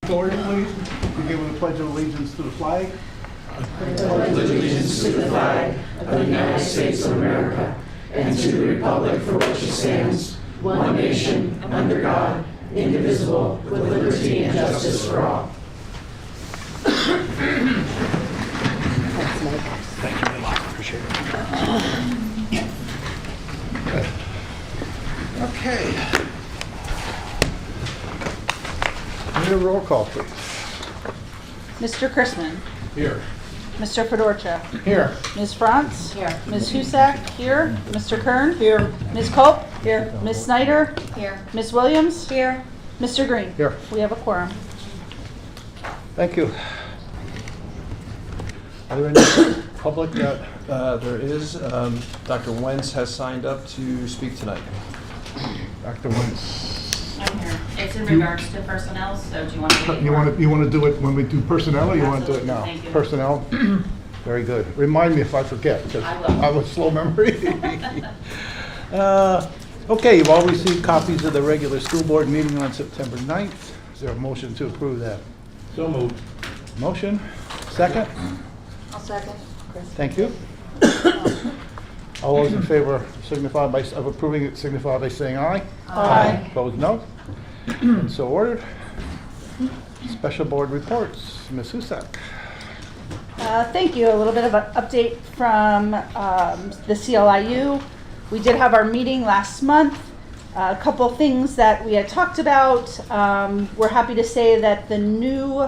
Order, please. Begin with the Pledge of Allegiance to the flag. I pledge allegiance to the flag of the United States of America and to the republic for which it stands, one nation, under God, indivisible, with liberty and justice for all. Thank you a lot. Appreciate it. Okay. Need a roll call, please. Mr. Chrisman. Here. Mr. Fedorcha. Here. Ms. Franz. Here. Ms. Husak. Here. Mr. Kern. Here. Ms. Culp. Here. Ms. Snyder. Here. Ms. Williams. Here. Mr. Green. Here. We have a quorum. Thank you. Are there any public? There is. Dr. Wentz has signed up to speak tonight. Dr. Wentz. I'm here. It's in regards to personnel, so do you want to? You want to do it when we do personnel, or you want to do it now? Thank you. Personnel. Very good. Remind me if I forget, because I will. I have a slow memory. Okay, you've all received copies of the regular school board meeting on September 9th. Is there a motion to approve that? So moved. Motion? Second? I'll second. Thank you. All those in favor signify by, of approving it signify by saying aye. Aye. Opposed, no. And so ordered. Special board reports. Ms. Husak. Thank you. A little bit of an update from the CLIU. We did have our meeting last month. A couple things that we had talked about. We're happy to say that the new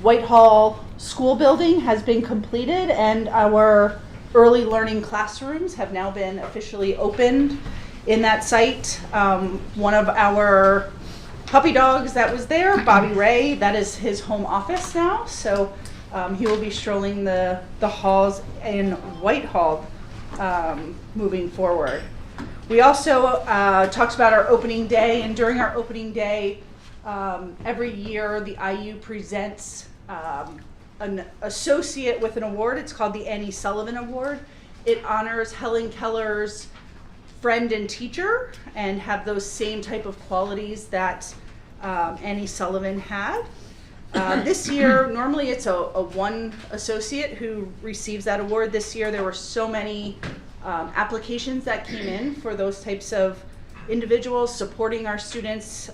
Whitehall school building has been completed and our early learning classrooms have now been officially opened in that site. One of our puppy dogs that was there, Bobby Ray, that is his home office now. So he will be strolling the halls in Whitehall moving forward. We also talked about our opening day, and during our opening day, every year the IU presents an associate with an award. It's called the Annie Sullivan Award. It honors Helen Keller's friend and teacher and have those same type of qualities that Annie Sullivan had. This year, normally it's a one associate who receives that award. This year there were so many applications that came in for those types of individuals supporting our students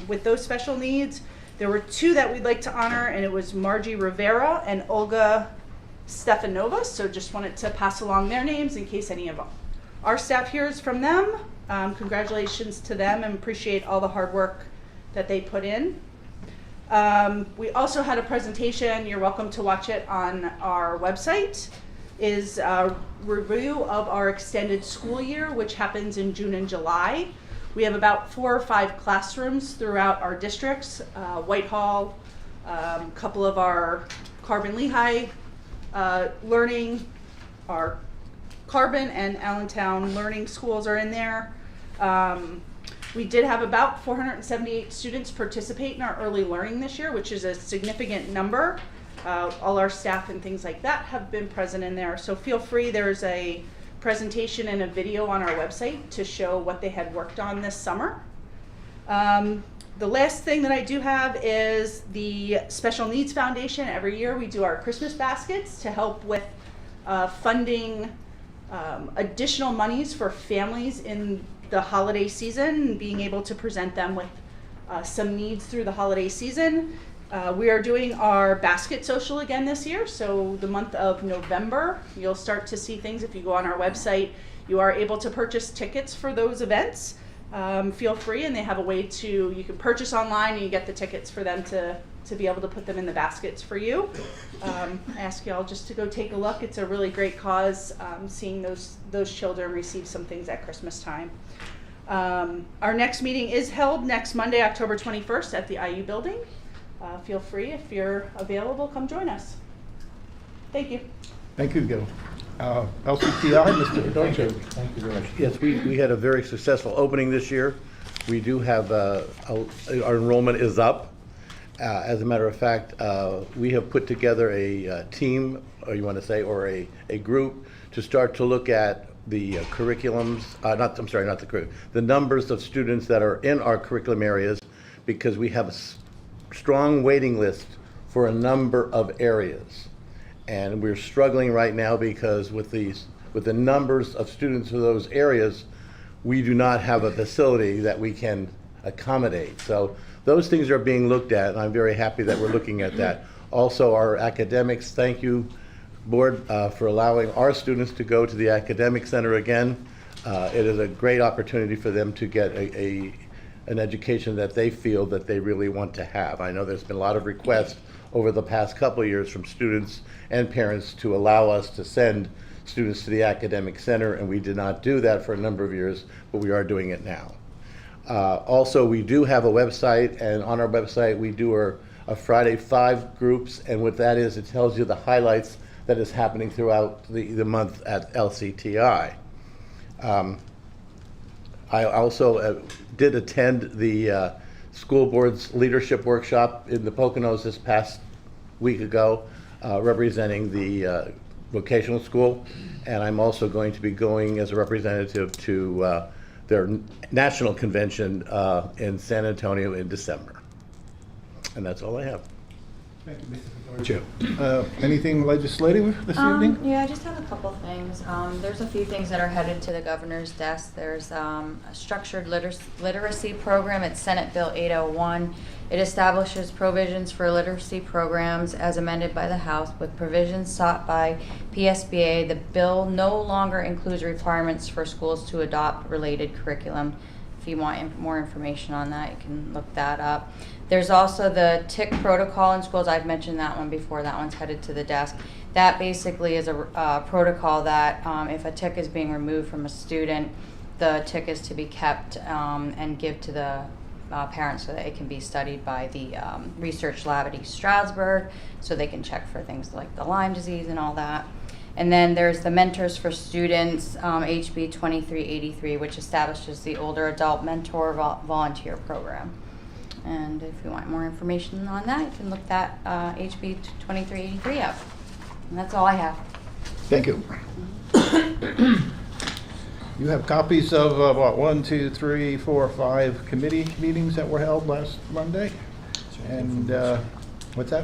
with those special needs. There were two that we'd like to honor, and it was Margie Rivera and Olga Stefanova. So just wanted to pass along their names in case any of our staff hears from them. Congratulations to them and appreciate all the hard work that they put in. We also had a presentation, you're welcome to watch it on our website, is a review of our extended school year, which happens in June and July. We have about 4 or 5 classrooms throughout our districts, Whitehall, a couple of our Carbon Lehigh learning, our Carbon and Allentown learning schools are in there. We did have about 478 students participate in our early learning this year, which is a significant number. All our staff and things like that have been present in there. So feel free, there's a presentation and a video on our website to show what they had worked on this summer. The last thing that I do have is the Special Needs Foundation. Every year we do our Christmas baskets to help with funding additional monies for families in the holiday season and being able to present them with some needs through the holiday season. We are doing our basket social again this year, so the month of November you'll start to see things. If you go on our website, you are able to purchase tickets for those events. Feel free, and they have a way to, you can purchase online and you get the tickets for them to be able to put them in the baskets for you. I ask you all just to go take a look. It's a really great cause, seeing those children receive some things at Christmas time. Our next meeting is held next Monday, October 21st at the IU building. Feel free, if you're available, come join us. Thank you. Thank you, Gil. LCTI, Mr. Fedorcha. Thank you very much. Yes, we had a very successful opening this year. We do have, our enrollment is up. As a matter of fact, we have put together a team, or you want to say, or a group to start to look at the curriculums, the numbers of students that are in our curriculum areas, because we have strong waiting list for a number of areas. And we're struggling right now because with the numbers of students in those areas, we do not have a facility that we can accommodate. So those things are being looked at, and I'm very happy that we're looking at that. Also, our academics, thank you, board, for allowing our students to go to the academic center again. It is a great opportunity for them to get an education that they feel that they really want to have. I know there's been a lot of requests over the past couple of years from students and parents to allow us to send students to the academic center, and we did not do that for a number of years, but we are doing it now. Also, we do have a website, and on our website we do a Friday 5 groups, and what that is, it tells you the highlights that is happening throughout the month at LCTI. I also did attend the school board's leadership workshop in the Poconos this past week ago, representing the vocational school, and I'm also going to be going as a representative to their national convention in San Antonio in December. And that's all I have. Thank you, Mr. Fedorccio. Anything legislative this evening? Yeah, I just have a couple things. There's a few things that are headed to the governor's desk. There's a structured literacy program. It's Senate Bill 801. It establishes provisions for literacy programs as amended by the House with provisions sought by PSBA. The bill no longer includes requirements for schools to adopt related curriculum. If you want more information on that, you can look that up. There's also the TIC protocol in schools. I've mentioned that one before. That one's headed to the desk. That basically is a protocol that if a TIC is being removed from a student, the TIC is to be kept and give to the parents so that it can be studied by the research lab at East Stroudsburg so they can check for things like the Lyme disease and all that. And then there's the Mentors for Students, HB 2383, which establishes the Older Adult Mentor Volunteer Program. And if you want more information on that, you can look that HB 2383 up. And that's all I have. Thank you. You have copies of what, 1, 2, 3, 4, 5 committee meetings that were held last Monday? And what's that?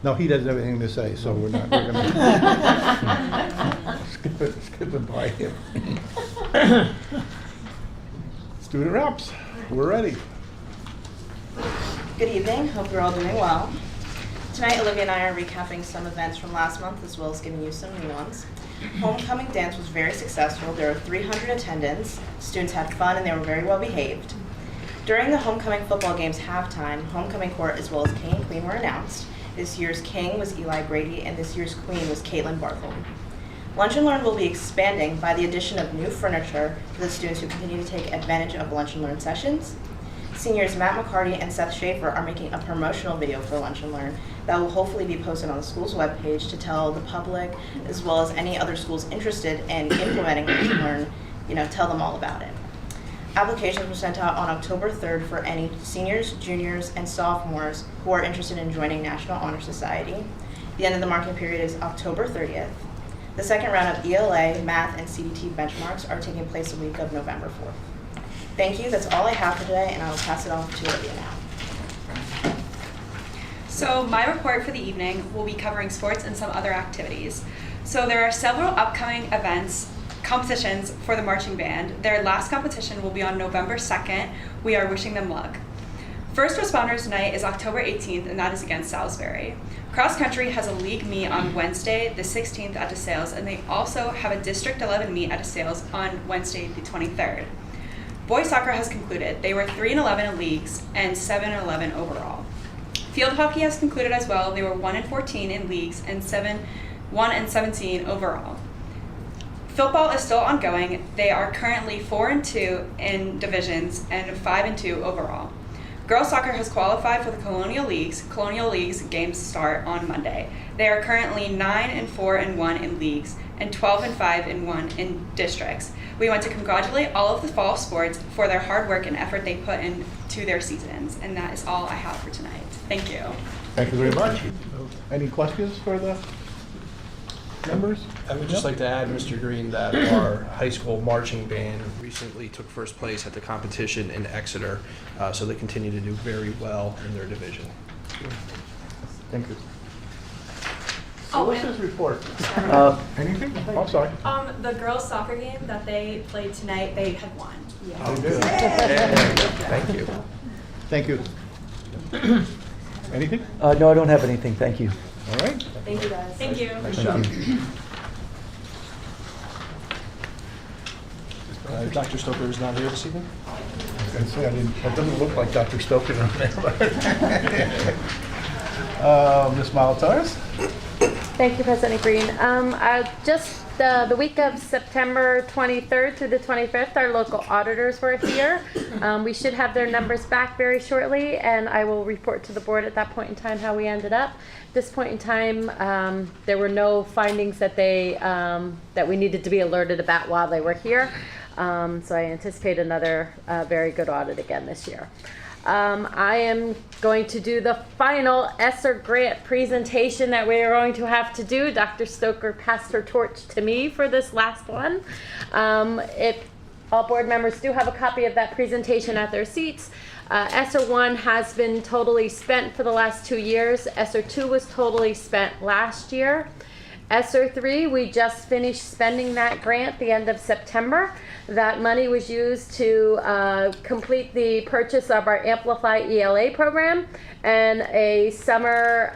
No, he doesn't have anything to say, so we're gonna skip it by him. Student reps, we're ready. Good evening, hope you're all doing well. Tonight, Olivia and I are recapping some events from last month as well as giving you some new ones. Homecoming dance was very successful. There were 300 attendants. Students had fun and they were very well behaved. During the homecoming football game's halftime, homecoming court as well as king and queen were announced. This year's king was Eli Grady and this year's queen was Caitlin Barthel. Lunch and Learn will be expanding by the addition of new furniture for the students who continue to take advantage of Lunch and Learn sessions. Seniors Matt McCarty and Seth Schaefer are making a promotional video for Lunch and Learn that will hopefully be posted on the school's webpage to tell the public, as well as any other schools interested in implementing Lunch and Learn, tell them all about it. Applications were sent out on October 3rd for any seniors, juniors, and sophomores who are interested in joining National Honor Society. The end of the marking period is October 30th. The second round of ELA, math, and CDT benchmarks are taking place the week of November 4th. Thank you, that's all I have for today, and I will pass it off to Olivia now. So my report for the evening will be covering sports and some other activities. So there are several upcoming competitions for the marching band. Their last competition will be on November 2nd. We are wishing them luck. First Responders Night is October 18th, and that is against Salisbury. Cross Country has a league meet on Wednesday, the 16th at DeSales, and they also have a District 11 meet at DeSales on Wednesday, the 23rd. Boys soccer has concluded. They were 3-11 in leagues and 7-11 overall. Field hockey has concluded as well. They were 1-14 in leagues and 1-17 overall. Football is still ongoing. They are currently 4-2 in divisions and 5-2 overall. Girls soccer has qualified for the Colonial Leagues. Colonial Leagues games start on Monday. They are currently 9-4-1 in leagues and 12-5-1 in districts. We want to congratulate all of the fall sports for their hard work and effort they put into their seasons. And that is all I have for tonight. Thank you. Thank you very much. Any questions for the members? I would just like to add, Mr. Green, that our high school marching band recently took first place at the competition in Exeter, so they continue to do very well in their division. Thank you. Oh, What's and- his report? Uh, Anything? Oh, sorry. The girls' soccer game that they played tonight, they had won. Oh, good. Thank you. Thank you. Anything? No, I don't have anything, thank you. All right. Thank you, guys. Thank you. Nice job. Dr. Stoker is not here this evening? I was gonna say, it doesn't look like Dr. Stoker on there. Ms. Malatares? Thank you, President Green. Just the week of September 23rd through the 25th, our local auditors were here. We should have their numbers back very shortly, and I will report to the board at that point in time how we ended up. At this point in time, there were no findings that that we needed to be alerted about while they were here. So I anticipate another very good audit again this year. I am going to do the final ESSER grant presentation that we are going to have to do. Dr. Stoker passed her torch to me for this last one. If all board members do have a copy of that presentation at their seats. ESSER 1 has been totally spent for the last 2 years. ESSER 2 was totally spent last year. ESSER 3, we just finished spending that grant the end of September. That money was used to complete the purchase of our Amplify ELA program and a summer,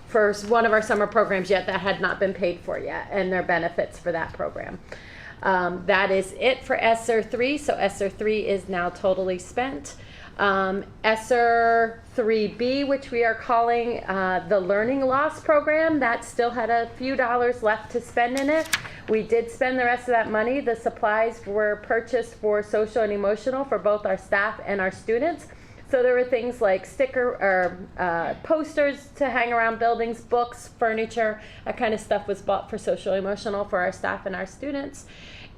for one of our summer programs yet that had not been paid for yet, and their benefits for that program. That is it for ESSER 3, so ESSER 3 is now totally spent. ESSER 3B, which we are calling the Learning Loss Program, that still had a few dollars left to spend in it. We did spend the rest of that money. The supplies were purchased for social and emotional for both our staff and our students. So there were things like posters to hang around buildings, books, furniture, that kind of stuff was bought for social and emotional for our staff and our students.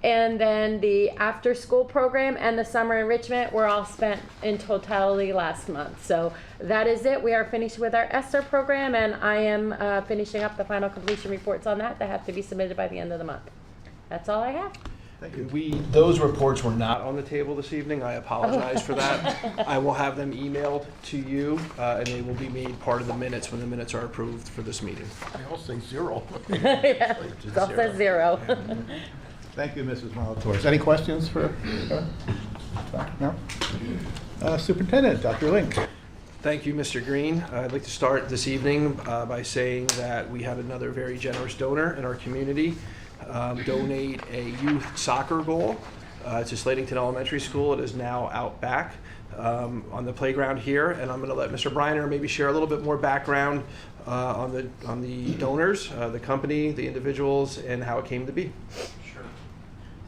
And then the after school program and the summer enrichment were all spent in totality last month. So that is it. We are finished with our ESSER program, and I am finishing up the final completion reports on that have to be submitted by the end of the month. That's all I have. Thank you. Those reports were not on the table this evening. I apologize for that. I will have them emailed to you, and they will be made part of the minutes when the minutes are approved for this meeting. They all say 0. Yeah, it all says 0. Thank you, Mrs. Malatares. Any questions for her? No? Superintendent, Dr. Link. Thank you, Mr. Green. I'd like to start this evening by saying that we had another very generous donor in our community donate a youth soccer goal to Slatington Elementary School. It is now out back on the playground here, and I'm going to let Mr. Briner maybe share a little bit more background on the donors, the company, the individuals, and how it came to be.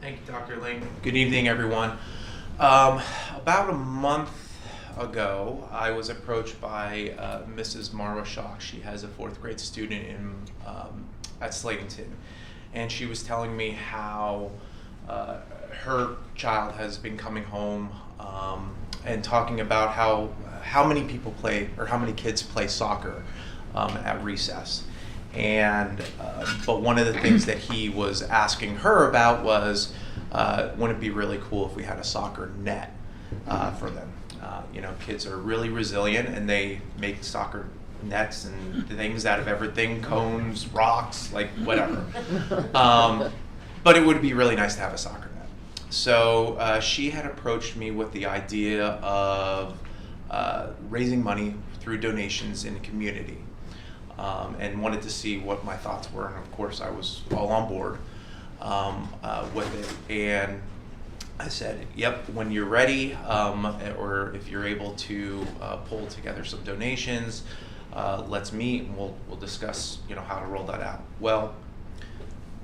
Thank you, Dr. Link. Good evening, everyone. About a month ago, I was approached by Mrs. Marwa Shock. She has a 4th grade student at Slatington, and she was telling me how her child has been coming home and talking about how many people play, or how many kids play soccer at recess. And but one of the things that he was asking her about was, wouldn't it be really cool if we had a soccer net for them? You know, kids are really resilient, and they make soccer nets and things out of everything, cones, rocks, like whatever. But it would be really nice to have a soccer net. So she had approached me with the idea of raising money through donations in the community. And wanted to see what my thoughts were, and of course I was all on board with it. And I said, yep, when you're ready, or if you're able to pull together some donations, let's meet and we'll discuss, you know, how to roll that out. Well,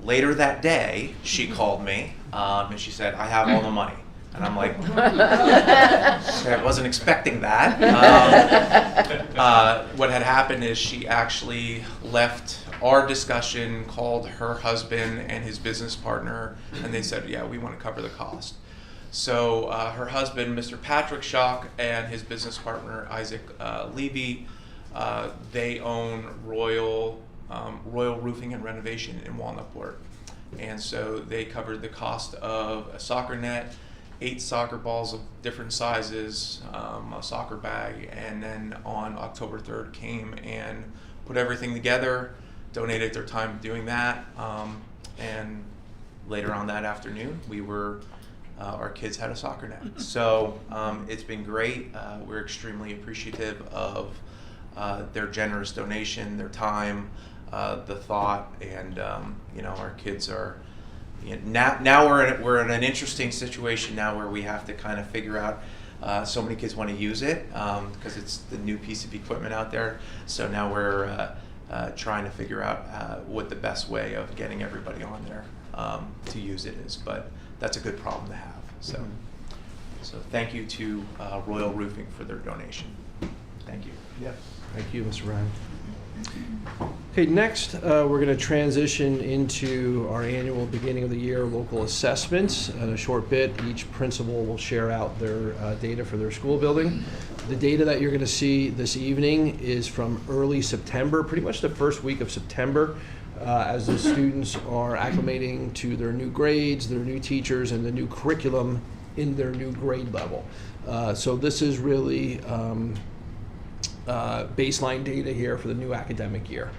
later that day, she called me and she said, I have all the money. And I'm like, I wasn't expecting that. What had happened is she actually left our discussion, called her husband and his business partner, and they said, yeah, we want to cover the cost. So her husband, Mr. Patrick Schock, and his business partner, Isaac Levy, they own Royal Royal Roofing and Renovation in Walnutport. And so they covered the cost of a soccer net, 8 soccer balls of different sizes, a soccer bag, and then on October 3rd came and put everything together, donated their time doing that, and later on that afternoon our kids had a soccer net. So it's been great. We're extremely appreciative of their generous donation, their time, the thought, and our kids are. Now we're in an interesting situation now where we have to kind of figure out. So many kids want to use it because it's the new piece of equipment out there. So now we're trying to figure out what the best way of getting everybody on there to use it is. But that's a good problem to have. So thank you to Royal Roofing for their donation. Thank you. Yes. Thank you, Mr. Ryan. Okay, next we're going to transition into our annual beginning of the year local assessments. In a short bit, each principal will share out their data for their school building. The data that you're going to see this evening is from early September, pretty much the first week of September, as the students are acclimating to their new grades, their new teachers, and the new curriculum in their new grade level. So this is really baseline data here for the new academic year.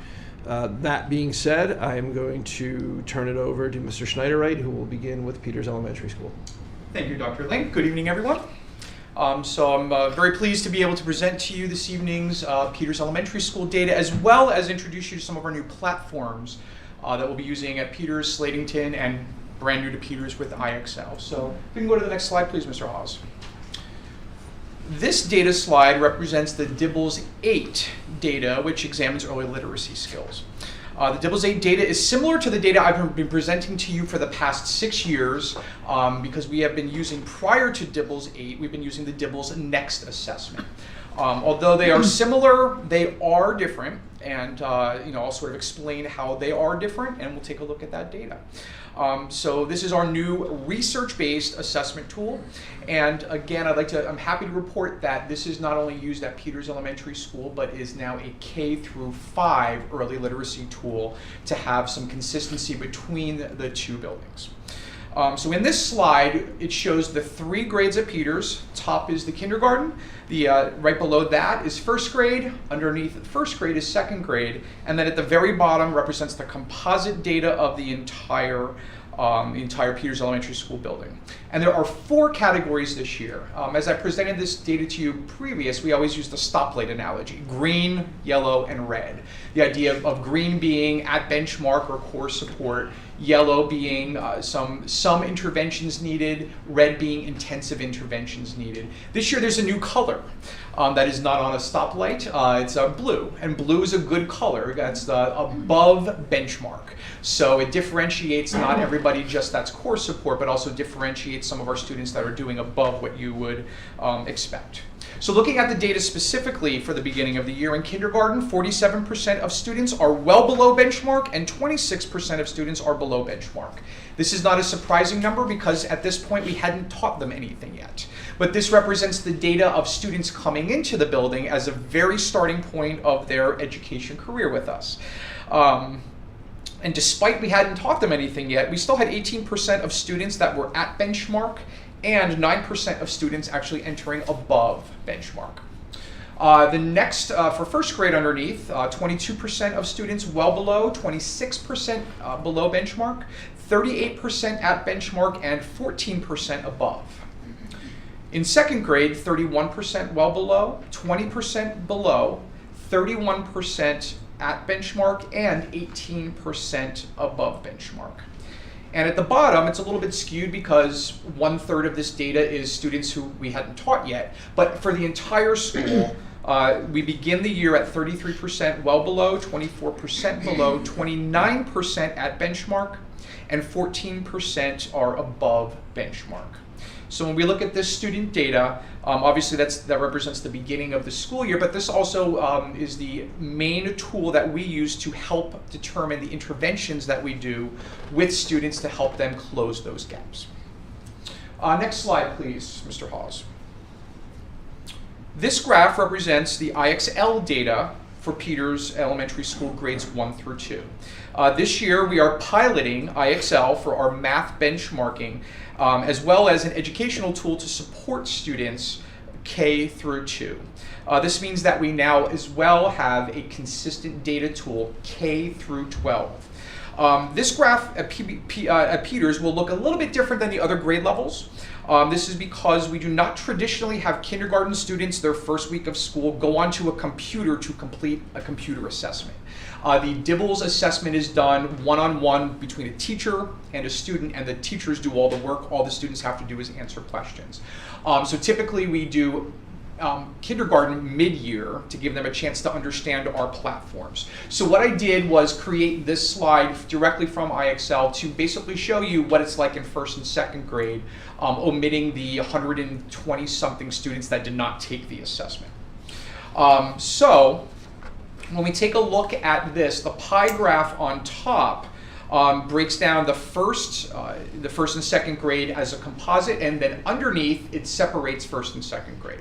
That being said, I am going to turn it over to Mr. Schneiderwright, who will begin with Peters Elementary School. Thank you, Dr. Link. Good evening, everyone. So I'm very pleased to be able to present to you this evening's Peters Elementary School data, as well as introduce you to some of our new platforms that we'll be using at Peters, Slatington, and brand new to Peters with IXL. So if we can go to the next slide, please, Mr. Hawes. This data slide represents the DIBELS 8 data, which examines early literacy skills. The DIBELS 8 data is similar to the data I've been presenting to you for the past 6 years because we have been using, prior to DIBELS 8, we've been using the DIBELS Next assessment. Although they are similar, they are different, and I'll sort of explain how they are different, and we'll take a look at that data. So this is our new research-based assessment tool, and again, I'm happy to report that this is not only used at Peters Elementary School, but is now a K through 5 early literacy tool to have some consistency between the two buildings. So in this slide, it shows the 3 grades at Peters. Top is the kindergarten. Right below that is first grade. Underneath first grade is second grade. And then at the very bottom represents the composite data of the entire Peters Elementary School building. And there are 4 categories this year. As I presented this data to you previous, we always use the stoplight analogy: green, yellow, and red. The idea of green being at benchmark or core support, yellow being some interventions needed, red being intensive interventions needed. This year there's a new color that is not on a stoplight. It's blue, and blue is a good color. That's the above benchmark. So it differentiates not everybody just that's core support, but also differentiates some of our students that are doing above what you would expect. So looking at the data specifically for the beginning of the year, in kindergarten, 47% of students are well below benchmark and 26% of students are below benchmark. This is not a surprising number because at this point we hadn't taught them anything yet. But this represents the data of students coming into the building as a very starting point of their education career with us. And despite we hadn't taught them anything yet, we still had 18% of students that were at benchmark and 9% of students actually entering above benchmark. The next, for first grade underneath, 22% of students well below, 26% below benchmark, 38% at benchmark, and 14% above. In second grade, 31% well below, 20% below, 31% at benchmark, and 18% above benchmark. And at the bottom, it's a little bit skewed because 1/3 of this data is students who we hadn't taught yet. But for the entire school, we begin the year at 33% well below, 24% below, 29% at benchmark, and 14% are above benchmark. So when we look at this student data, obviously that represents the beginning of the school year, but this also is the main tool that we use to help determine the interventions that we do with students to help them close those gaps. Next slide, please, Mr. Hawes. This graph represents the IXL data for Peters Elementary School grades 1 through 2. This year we are piloting IXL for our math benchmarking, as well as an educational tool to support students K through 2. This means that we now as well have a consistent data tool K through 12. This graph at Peters will look a little bit different than the other grade levels. This is because we do not traditionally have kindergarten students their first week of school go onto a computer to complete a computer assessment. The DIBELS assessment is done one-on-one between a teacher and a student, and the teachers do all the work. All the students have to do is answer questions. So typically we do kindergarten mid-year to give them a chance to understand our platforms. So what I did was create this slide directly from IXL to basically show you what it's like in first and second grade, omitting the 120 something students that did not take the assessment. So when we take a look at this, the pie graph on top breaks down the first and second grade as a composite, and then underneath it separates first and second grade.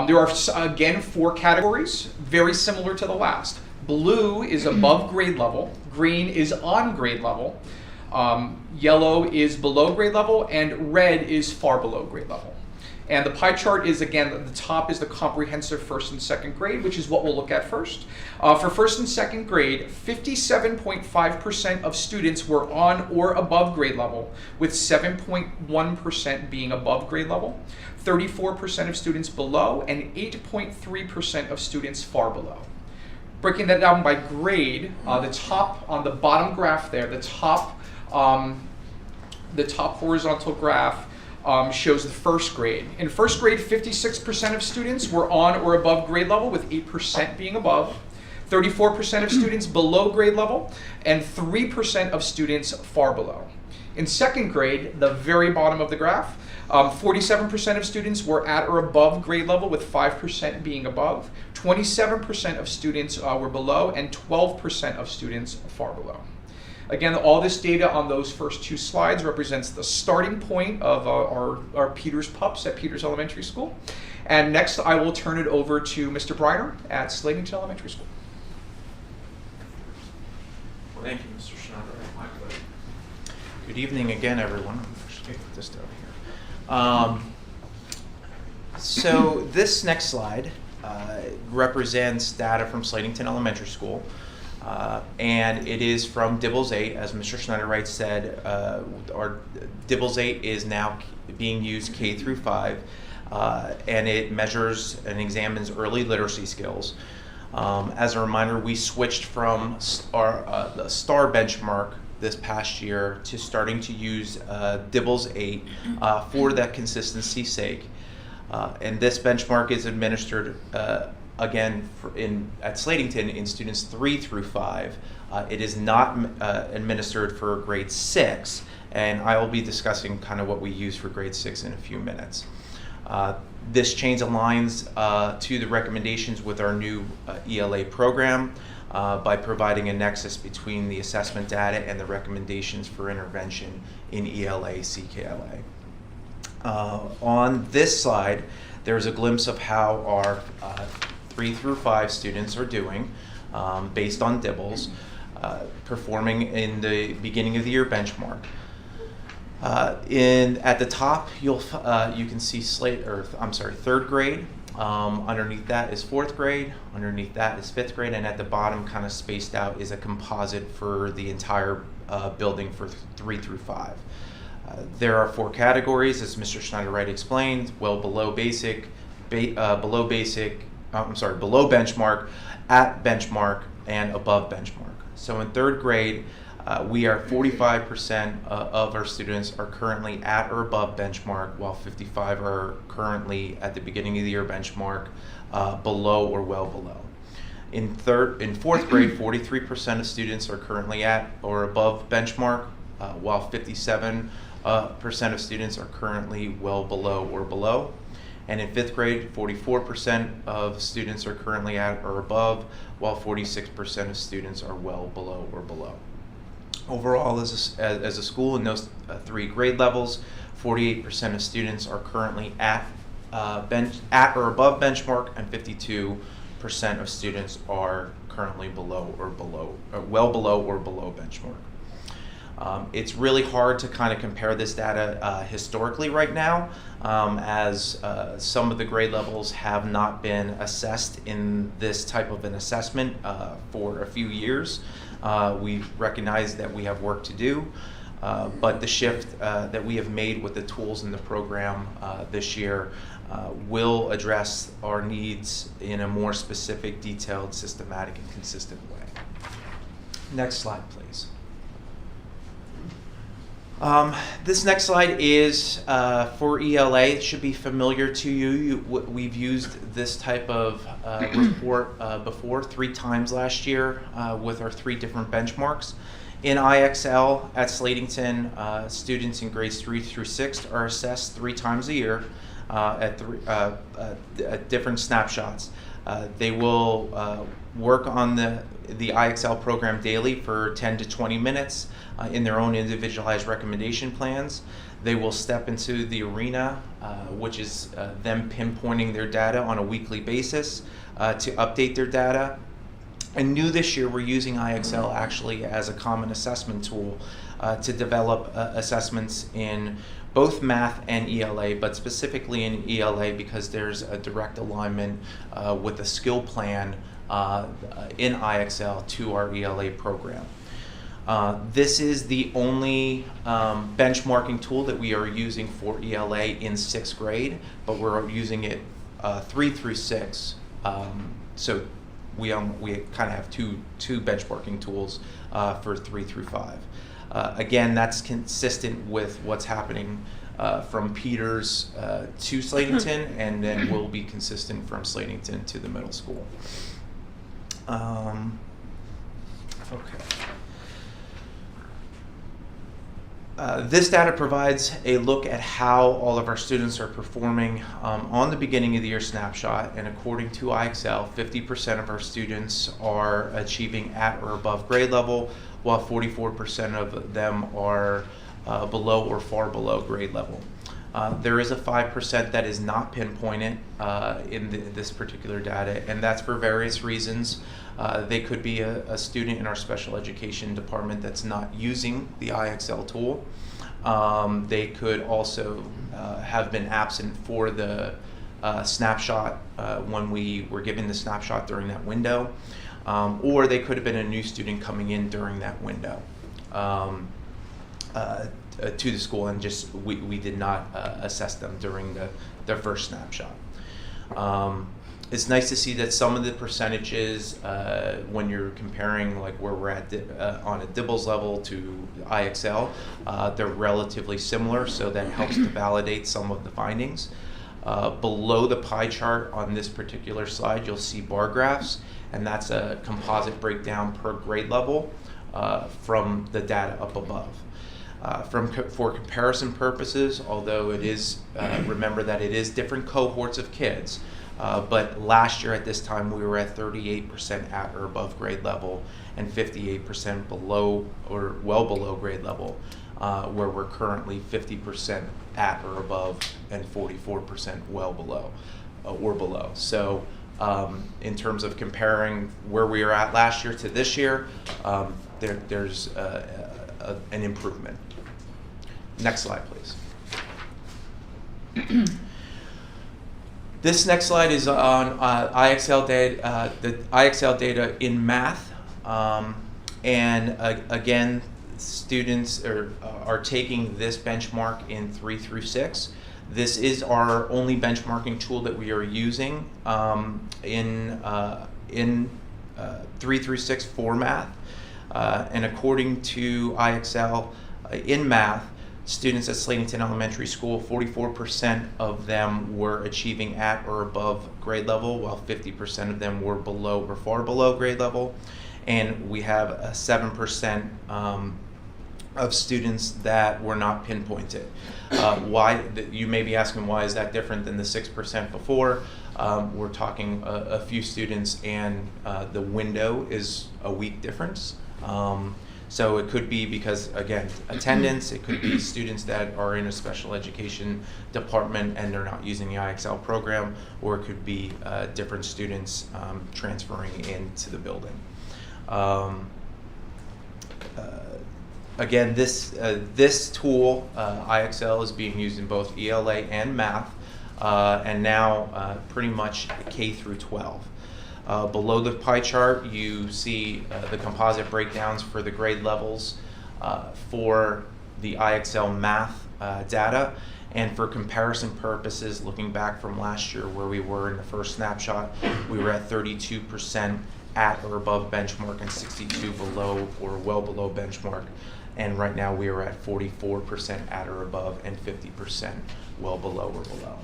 There are, again, 4 categories, very similar to the last. Blue is above grade level, green is on grade level, yellow is below grade level, and red is far below grade level. And the pie chart is, again, the top is the comprehensive first and second grade, which is what we'll look at first. For first and second grade, 57.5% of students were on or above grade level, with 7.1% being above grade level, 34% of students below, and 8.3% of students far below. Breaking that down by grade, the top on the bottom graph there, the top horizontal graph shows the first grade. In first grade, 56% of students were on or above grade level, with 8% being above, 34% of students below grade level, and 3% of students far below. In second grade, the very bottom of the graph, 47% of students were at or above grade level, with 5% being above, 27% of students were below, and 12% of students far below. Again, all this data on those first 2 slides represents the starting point of our Peters pups at Peters Elementary School. And next, I will turn it over to Mr. Briner at Slatington Elementary School. Thank you, Mr. Schneider. My pleasure. Good evening again, everyone. I'm actually put this down here. So this next slide represents data from Slatington Elementary School. And it is from DIBELS 8, as Mr. Schneiderwright said. Our DIBELS 8 is now being used K through 5, and it measures and examines early literacy skills. As a reminder, we switched from the STAR benchmark this past year to starting to use DIBELS 8 for that consistency's sake. And this benchmark is administered again at Slatington in students 3 through 5. It is not administered for grade 6, and I will be discussing kind of what we use for grade 6 in a few minutes. This change aligns to the recommendations with our new ELA program by providing a nexus between the assessment data and the recommendations for intervention in ELA CKLA. On this slide, there's a glimpse of how our 3 through 5 students are doing based on DIBELS, performing in the beginning of the year benchmark. At the top, you can see third grade. Underneath that is 4th grade. Underneath that is 5th grade, and at the bottom, kind of spaced out, is a composite for the entire building for 3 through 5. There are 4 categories, as Mr. Schneider-Wright explained: below basic, below benchmark, at benchmark, and above benchmark. So in 3rd grade, we are 45% of our students are currently at or above benchmark, while 55 are currently at the beginning of the year benchmark, below or well below. In 4th grade, 43% of students are currently at or above benchmark, while 57% of students are currently well below or below. And in 5th grade, 44% of students are currently at or above, while 46% of students are well below or below. Overall, as a school in those 3 grade levels, 48% of students are currently at or above benchmark, and 52% percent of students are currently well below or below benchmark. It's really hard to kind of compare this data historically right now, as some of the grade levels have not been assessed in this type of an assessment for a few years. We recognize that we have work to do, but the shift that we have made with the tools in the program this year will address our needs in a more specific, detailed, systematic, and consistent way. Next slide, please. This next slide is for ELA. It should be familiar to you. We've used this type of report before 3 times last year with our 3 different benchmarks. In IXL at Slatington, students in grades 3 through 6 are assessed 3 times a year at different snapshots. They will work on the IXL program daily for 10 to 20 minutes in their own individualized recommendation plans. They will step into the arena, which is them pinpointing their data on a weekly basis to update their data. And new this year, we're using IXL actually as a common assessment tool to develop assessments in both math and ELA, but specifically in ELA because there's a direct alignment with the skill plan in IXL to our ELA program. This is the only benchmarking tool that we are using for ELA in 6th grade, but we're using it 3 through 6. So we kind of have two benchmarking tools for 3 through 5. Again, that's consistent with what's happening from Peters to Slatington, and then will be consistent from Slatington to the middle school. Okay. This data provides a look at how all of our students are performing on the beginning of the year snapshot, and according to IXL, 50% of our students are achieving at or above grade level, while 44% of them are below or far below grade level. There is a 5% that is not pinpointed in this particular data, and that's for various reasons. They could be a student in our special education department that's not using the IXL tool. They could also have been absent for the snapshot when we were given the snapshot during that window, or they could have been a new student coming in during that window to the school, and just we did not assess them during their first snapshot. It's nice to see that some of the percentages, when you're comparing like where we're at on a DIBELS level to IXL, they're relatively similar, so that helps to validate some of the findings. Below the pie chart on this particular slide, you'll see bar graphs, and that's a composite breakdown per grade level from the data up above. For comparison purposes, although it is, remember that it is different cohorts of kids, but last year at this time we were at 38% at or above grade level and 58% below or well below grade level, where we're currently 50% at or above and 44% well below or below. So in terms of comparing where we were at last year to this year, there's an improvement. Next slide, please. This next slide is on IXL data, the IXL data in math, and again, students are taking this benchmark in 3 through 6. This is our only benchmarking tool that we are using in 3 through 6 for math, and according to IXL in math, students at Slatington Elementary School, 44% of them were achieving at or above grade level, while 50% of them were below or far below grade level. And we have a 7% of students that were not pinpointed. You may be asking, why is that different than the 6% before? We're talking a few students, and the window is a week difference. So it could be because, again, attendance, it could be students that are in a special education department and they're not using the IXL program, or it could be different students transferring into the building. Again, this tool, IXL, is being used in both ELA and math, and now pretty much K through 12. Below the pie chart, you see the composite breakdowns for the grade levels for the IXL math data. And for comparison purposes, looking back from last year where we were in the first snapshot, we were at 32% at or above benchmark and 62 below or well below benchmark. And right now we are at 44% at or above and 50% well below or below.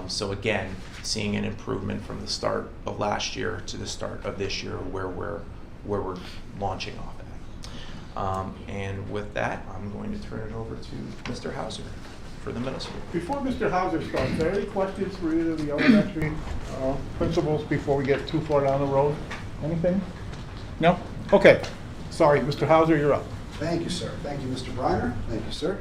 So again, seeing an improvement from the start of last year to the start of this year where we're launching off at. And with that, I'm going to turn it over to Mr. Hauser for the middle school. Before Mr. Hauser starts, are there any questions for either of the elementary principals before we get too far down the road? Anything? No? Okay. Sorry, Mr. Hauser, you're up. Thank you, sir. Thank you, Mr. Briner. Thank you, sir.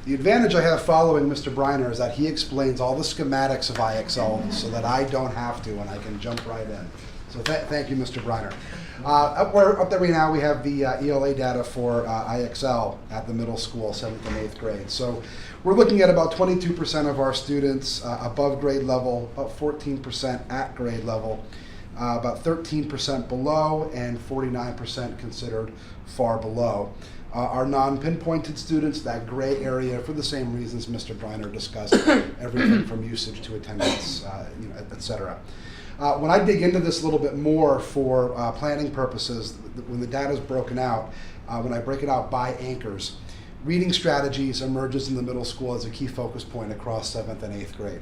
The advantage I have following Mr. Briner is that he explains all the schematics of IXL so that I don't have to and I can jump right in. So thank you, Mr. Briner. Up there right now we have the ELA data for IXL at the middle school, 7th and 8th grade. So we're looking at about 22% of our students above grade level, about 14% at grade level, about 13% below, and 49% considered far below. Our non-pinpointed students, that gray area, for the same reasons Mr. Briner discussed, everything from usage to attendance, et cetera. When I dig into this a little bit more for planning purposes, when the data is broken out, when I break it out by anchors, reading strategies emerges in the middle school as a key focus point across 7th and 8th grade.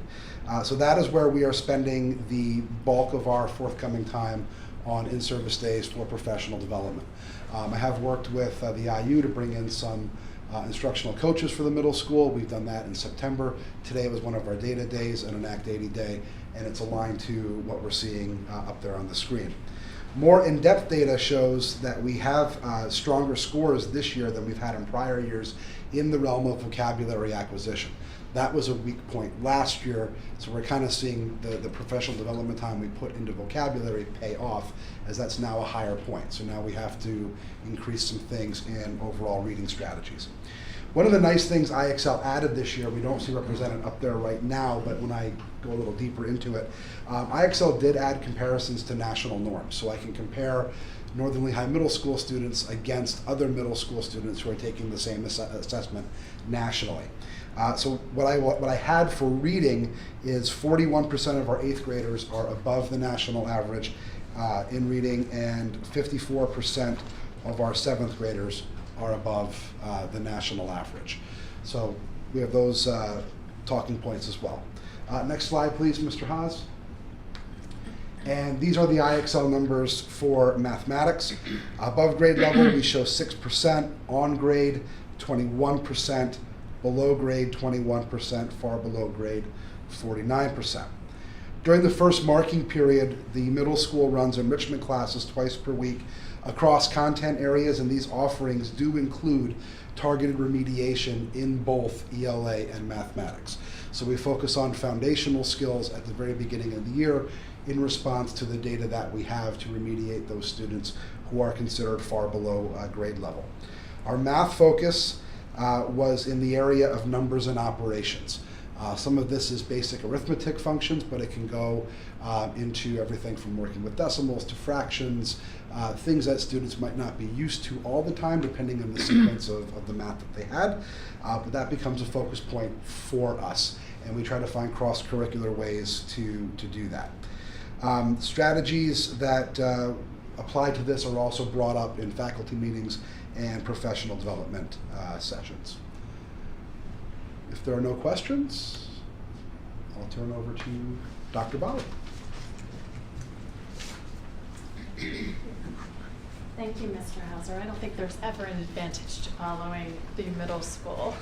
So that is where we are spending the bulk of our forthcoming time on in-service days for professional development. I have worked with the IU to bring in some instructional coaches for the middle school. We've done that in September. Today was one of our data days and an Act 80 day, and it's aligned to what we're seeing up there on the screen. More in-depth data shows that we have stronger scores this year than we've had in prior years in the realm of vocabulary acquisition. That was a weak point last year, so we're kind of seeing the professional development time we put into vocabulary pay off, as that's now a higher point. So now we have to increase some things in overall reading strategies. One of the nice things IXL added this year, we don't see represented up there right now, but when I go a little deeper into it, IXL did add comparisons to national norms. So I can compare Northern Lehigh middle school students against other middle school students who are taking the same assessment nationally. So what I had for reading is 41% of our 8th graders are above the national average in reading, and 54% of our 7th graders are above the national average. So we have those talking points as well. Next slide, please, Mr. Haas. And these are the IXL numbers for mathematics. Above grade level, we show 6%, on grade 21%, below grade 21%, far below grade 49%. During the first marking period, the middle school runs enrichment classes twice per week across content areas, and these offerings do include targeted remediation in both ELA and mathematics. So we focus on foundational skills at the very beginning of the year in response to the data that we have to remediate those students who are considered far below grade level. Our math focus was in the area of numbers and operations. Some of this is basic arithmetic functions, but it can go into everything from working with decimals to fractions, things that students might not be used to all the time, depending on the sequence of the math that they had. But that becomes a focus point for us, and we try to find cross-curricular ways to do that. Strategies that apply to this are also brought up in faculty meetings and professional development sessions. If there are no questions, I'll turn over to Dr. Bali. Thank you, Mr. Hauser. I don't think there's ever an advantage to following the middle school,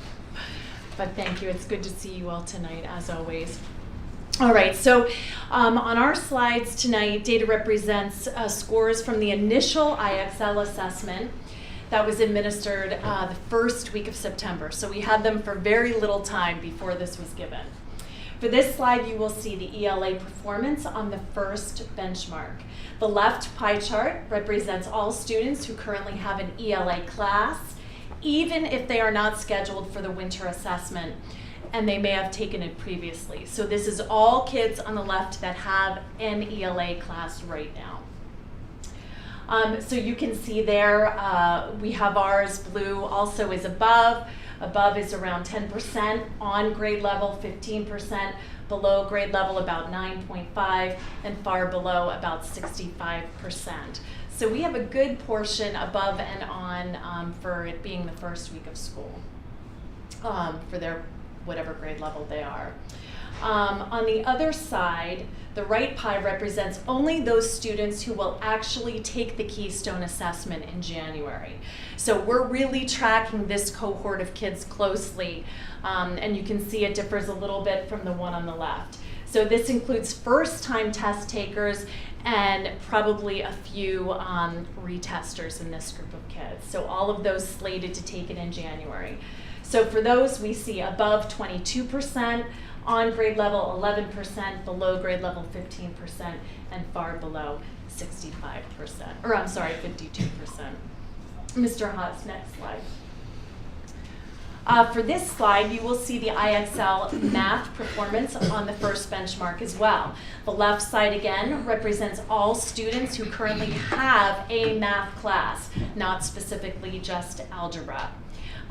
but thank you. It's good to see you all tonight, as always. All right, so on our slides tonight, data represents scores from the initial IXL assessment that was administered the first week of September. So we had them for very little time before this was given. For this slide, you will see the ELA performance on the first benchmark. The left pie chart represents all students who currently have an ELA class, even if they are not scheduled for the winter assessment and they may have taken it previously. So this is all kids on the left that have an ELA class right now. So you can see there, we have ours. Blue also is above. Above is around 10%, on grade level 15%, below grade level about 9.5%, and far below about 65%. So we have a good portion above and on for it being the first week of school for their whatever grade level they are. On the other side, the right pie represents only those students who will actually take the Keystone assessment in January. So we're really tracking this cohort of kids closely, and you can see it differs a little bit from the one on the left. So this includes first-time test takers and probably a few retesters in this group of kids. So all of those slated to take it in January. So for those, we see above 22%, on grade level 11%, below grade level 15%, and far below 65%, or I'm sorry, 52%. Mr. Haas, next slide. For this slide, you will see the IXL math performance on the first benchmark as well. The left side, again, represents all students who currently have a math class, not specifically just algebra.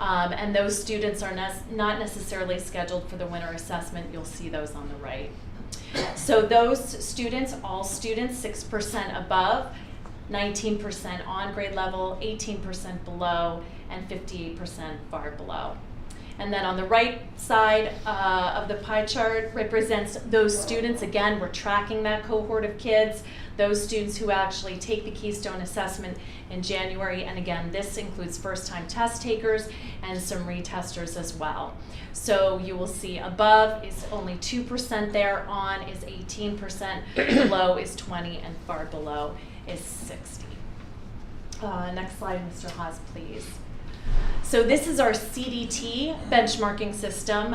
And those students are not necessarily scheduled for the winter assessment. You'll see those on the right. So those students, all students, 6% above, 19% on grade level, 18% below, and 58% far below. And then on the right side of the pie chart represents those students. Again, we're tracking that cohort of kids, those students who actually take the Keystone assessment in January. And again, this includes first-time test takers and some retesters as well. So you will see above is only 2% there, on is 18%, below is 20%, and far below is 60%. Next slide, Mr. Haas, please. So this is our CDT benchmarking system.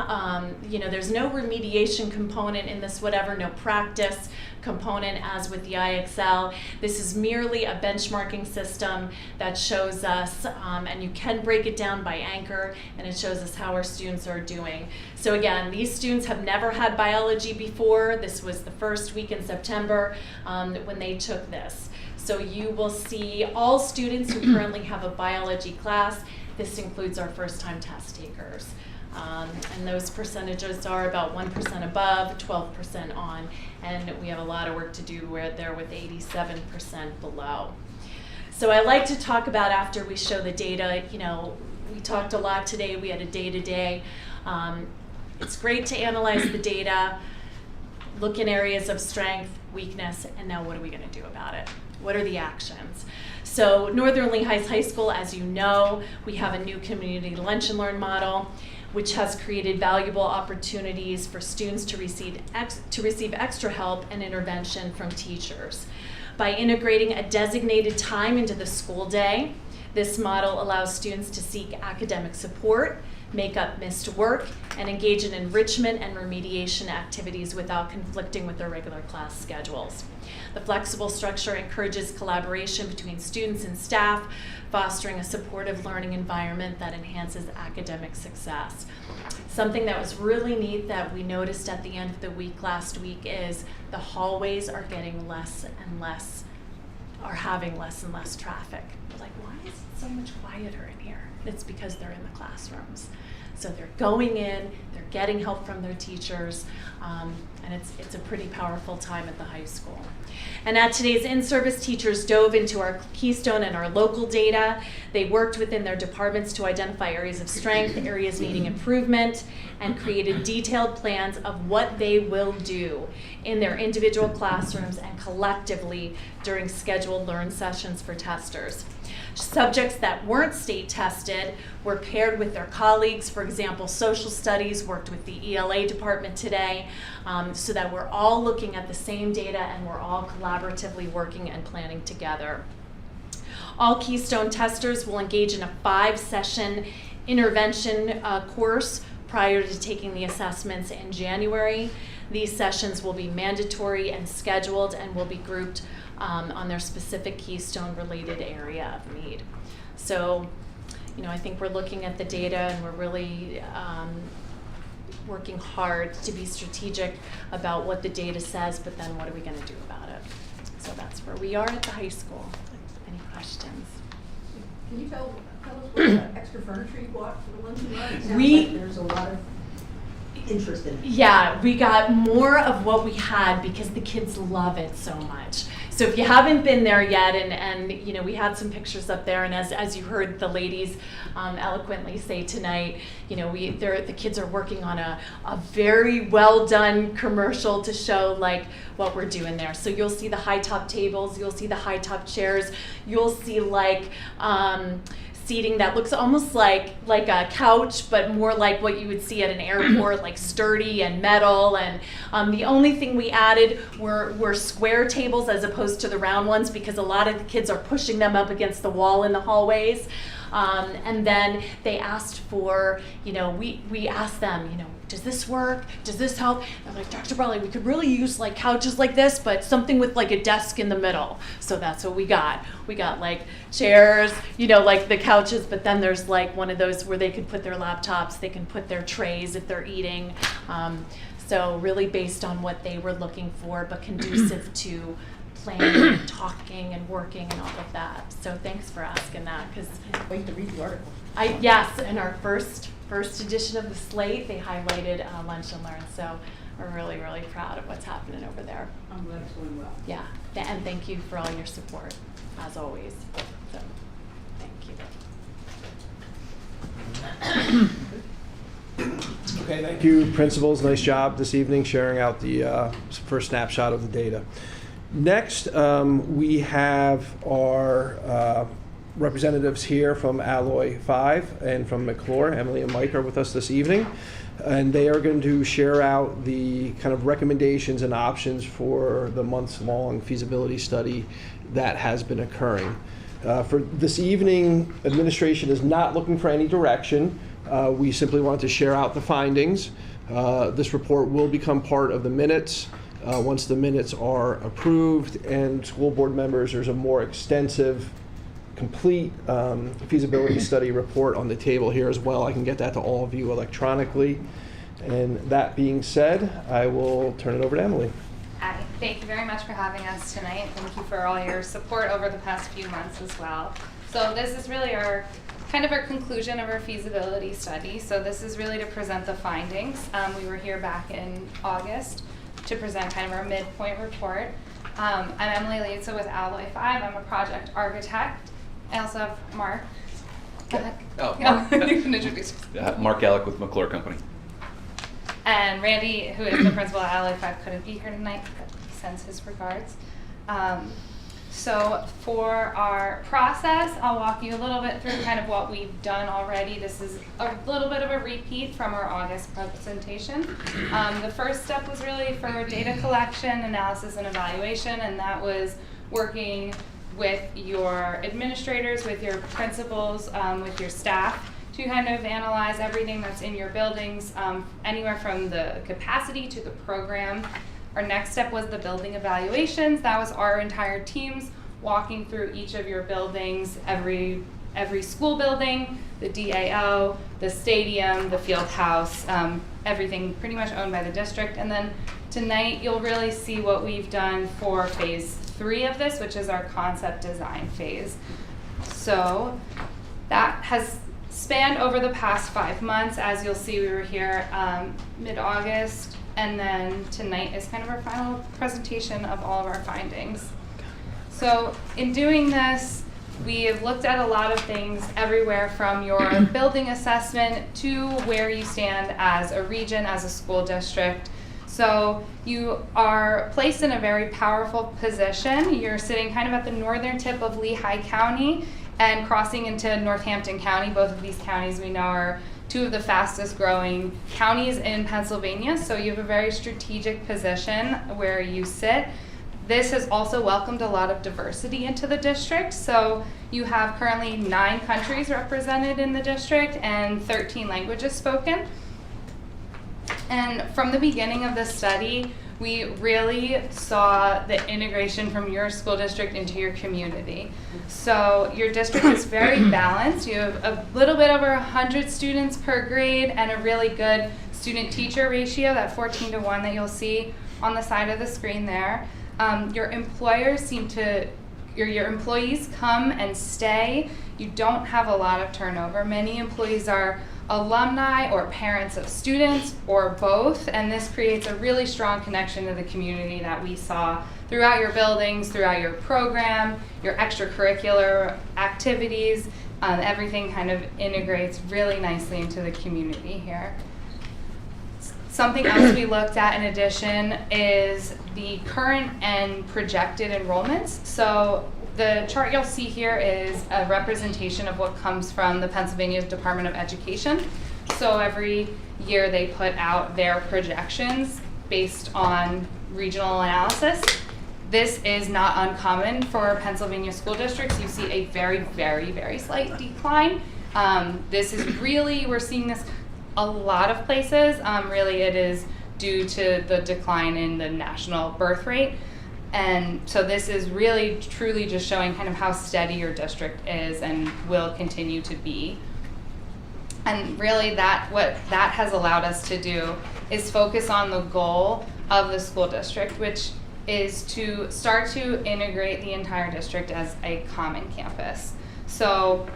There's no remediation component in this, no practice component as with the IXL. This is merely a benchmarking system that shows us, and you can break it down by anchor, and it shows us how our students are doing. So again, these students have never had biology before. This was the first week in September when they took this. So you will see all students who currently have a biology class. This includes our first-time test takers. And those percentages are about 1% above, 12% on, and we have a lot of work to do there with 87% below. So I like to talk about, after we show the data, we talked a lot today, we had a day-to-day. It's great to analyze the data, look in areas of strength, weakness, and now what are we gonna do about it? What are the actions? So Northern Lehigh High School, as you know, we have a new community lunch and learn model, which has created valuable opportunities for students to receive extra help and intervention from teachers. By integrating a designated time into the school day, this model allows students to seek academic support, make up missed work, and engage in enrichment and remediation activities without conflicting with their regular class schedules. The flexible structure encourages collaboration between students and staff, fostering a supportive learning environment that enhances academic success. Something that was really neat that we noticed at the end of the week last week is the hallways are getting less and less, are having less and less traffic. We're like, why is it so much quieter in here? It's because they're in the classrooms. So they're going in, they're getting help from their teachers, and it's a pretty powerful time at the high school. And at today's in-service, teachers dove into our Keystone and our local data. They worked within their departments to identify areas of strength, areas needing improvement, and created detailed plans of what they will do in their individual classrooms and collectively during scheduled learn sessions for testers. Subjects that weren't state tested were paired with their colleagues. For example, social studies worked with the ELA department today, so that we're all looking at the same data and we're all collaboratively working and planning together. All Keystone testers will engage in a 5-session intervention course prior to taking the assessments in January. These sessions will be mandatory and scheduled and will be grouped on their specific Keystone related area of need. So, I think we're looking at the data and we're really working hard to be strategic about what the data says, but then what are we going to do about it? So that's where we are at the high school. Any questions? Can you tell us what extra furniture you bought for the ones who run? It sounds We- like there's a lot of interest in it. Yeah, we got more of what we had because the kids love it so much. So if you haven't been there yet, and we had some pictures up there, and as you heard the ladies eloquently say tonight, the kids are working on a very well done commercial to show like what we're doing there. So you'll see the high top tables, you'll see the high top chairs, you'll see like seating that looks almost like a couch, but more like what you would see at an airport, like sturdy and metal. And the only thing we added were square tables as opposed to the round ones, because a lot of the kids are pushing them up against the wall in the hallways. And then they asked for, we asked them, does this work? Does this help? They're like, Dr. Brawley, we could really use like couches like this, but something with like a desk in the middle. So that's what we got. We got like chairs, like the couches, but then there's like one of those where they could put their laptops, they can put their trays if they're eating. So really based on what they were looking for, but conducive to planning and talking and working and all of that. So thanks for asking that, because Wait to read the article. yes, in our first edition of the slate, they highlighted Lunch and Learn. So we're really, really proud of what's happening over there. I'm glad it's going well. Yeah, and thank you for all your support, as always. So, thank you. Okay, thank you, principals. Nice job this evening sharing out the first snapshot of the data. Next, we have our representatives here from Alloy 5 and from McClure. Emily and Mike are with us this evening, and they are going to share out the kind of recommendations and options for the months-long feasibility study that has been occurring. For this evening, administration is not looking for any direction. We simply want to share out the findings. This report will become part of the minutes. Once the minutes are approved, and school board members, there's a more extensive, complete feasibility study report on the table here as well. I can get that to all of you electronically. And that being said, I will turn it over to Emily. Hi, thank you very much for having us tonight. Thank you for all your support over the past few months as well. So this is really our conclusion of our feasibility study. So this is really to present the findings. We were here back in August to present kind of our midpoint report. I'm Emily Leitza with Alloy 5. I'm a project architect. I also have Mark. Go ahead. Oh, Mark. Mark. You can introduce yourself. Mark Alec with McClure Company. And Randy, who is the principal at Alloy 5, couldn't be here tonight, but he sends his regards. So for our process, I'll walk you a little bit through kind of what we've done already. This is a little bit of a repeat from our August presentation. The first step was really for data collection, analysis, and evaluation, and that was working with your administrators, with your principals, with your staff to kind of analyze everything that's in your buildings, anywhere from the capacity to the program. Our next step was the building evaluations. That was our entire teams walking through each of your buildings, every school building, the DAO, the stadium, the field house, everything pretty much owned by the district. And then tonight you'll really see what we've done for phase 3 of this, which is our concept design phase. So that has spanned over the past 5 months. As you'll see, we were here mid-August. And then tonight is kind of our final presentation of all of our findings. So in doing this, we have looked at a lot of things everywhere from your building assessment to where you stand as a region, as a school district. So you are placed in a very powerful position. You're sitting kind of at the northern tip of Lehigh County and crossing into Northampton County. Both of these counties we know are two of the fastest growing counties in Pennsylvania, so you have a very strategic position where you sit. This has also welcomed a lot of diversity into the district, so you have currently 9 countries represented in the district and 13 languages spoken. And from the beginning of this study, we really saw the integration from your school district into your community. So your district is very balanced. You have a little bit over 100 students per grade and a really good student-teacher ratio, that 14-to-1 that you'll see on the side of the screen there. Your employees come and stay. You don't have a lot of turnover. Many employees are alumni or parents of students or both, and this creates a really strong connection to the community that we saw throughout your buildings, throughout your program, your extracurricular activities. Everything kind of integrates really nicely into the community here. Something else we looked at in addition is the current and projected enrollments. So the chart you'll see here is a representation of what comes from the Pennsylvania Department of Education. So every year they put out their projections based on regional analysis. This is not uncommon for Pennsylvania school districts. You see a very, very, very slight decline. This is really, we're seeing this a lot of places. Really it is due to the decline in the national birth rate. And so this is really truly just showing kind of how steady your district is and will continue to be. And really what that has allowed us to do is focus on the goal of the school district, which is to start to integrate the entire district as a common campus. So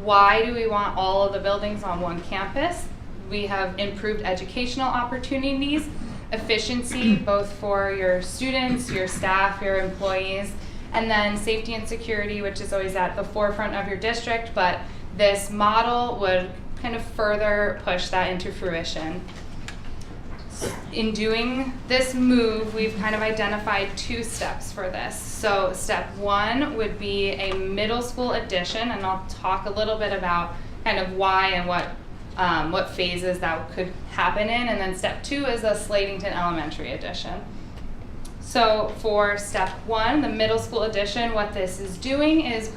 why do we want all of the buildings on one campus? We have improved educational opportunities, efficiency both for your students, your staff, your employees, and then safety and security, which is always at the forefront of your district, but this model would kind of further push that into fruition. In doing this move, we've kind of identified 2 steps for this. So step 1 would be a middle school addition, and I'll talk a little bit about kind of why and what phases that could happen in. And then step 2 is a Slatington Elementary addition. So for step 1, the middle school addition, what this is doing is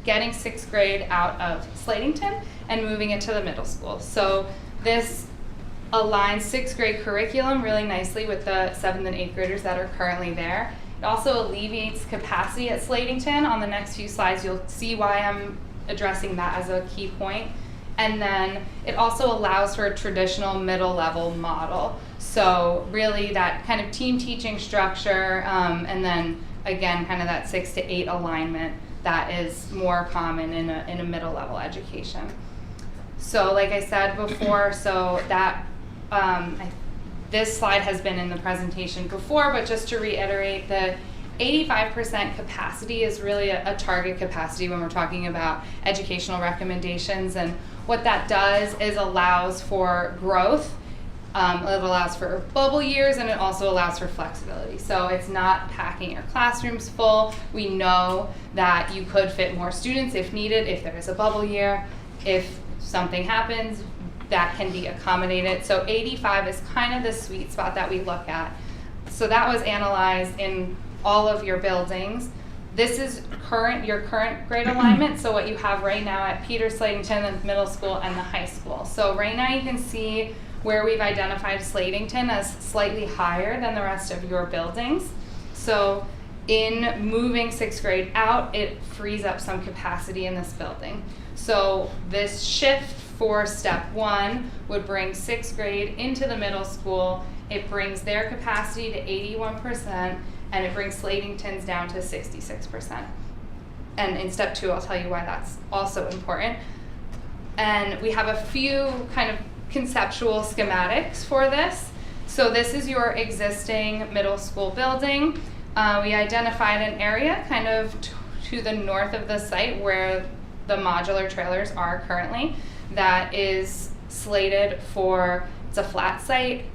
getting 6th grade out of Slatington and moving it to the middle school. So this aligns 6th grade curriculum really nicely with the 7th and 8th graders that are currently there. It also alleviates capacity at Slatington. On the next few slides, you'll see why I'm addressing that as a key point. And then it also allows for a traditional middle level model. So really that kind of team teaching structure, and then again, kind of that 6 to 8 alignment that is more common in a middle level education. So like I said before, so that this slide has been in the presentation before, but just to reiterate, the 85% capacity is really a target capacity when we're talking about educational recommendations. And what that does is allows for growth. It allows for bubble years, and it also allows for flexibility. So it's not packing your classrooms full. We know that you could fit more students if needed, if there is a bubble year. If something happens, that can be accommodated. So 85 is kind of the sweet spot that we look at. So that was analyzed in all of your buildings. This is your current grade alignment, so what you have right now at Peters, Slatington, the middle school, and the high school. So right now you can see where we've identified Slatington as slightly higher than the rest of your buildings. So in moving 6th grade out, it frees up some capacity in this building. So this shift for step 1 would bring 6th grade into the middle school. It brings their capacity to 81%, and it brings Slatington's down to 66%. And in step 2, I'll tell you why that's also important. And we have a few kind of conceptual schematics for this. So this is your existing middle school building. We identified an area kind of to the north of the site where the modular trailers are currently that is slated for, it's a flat site.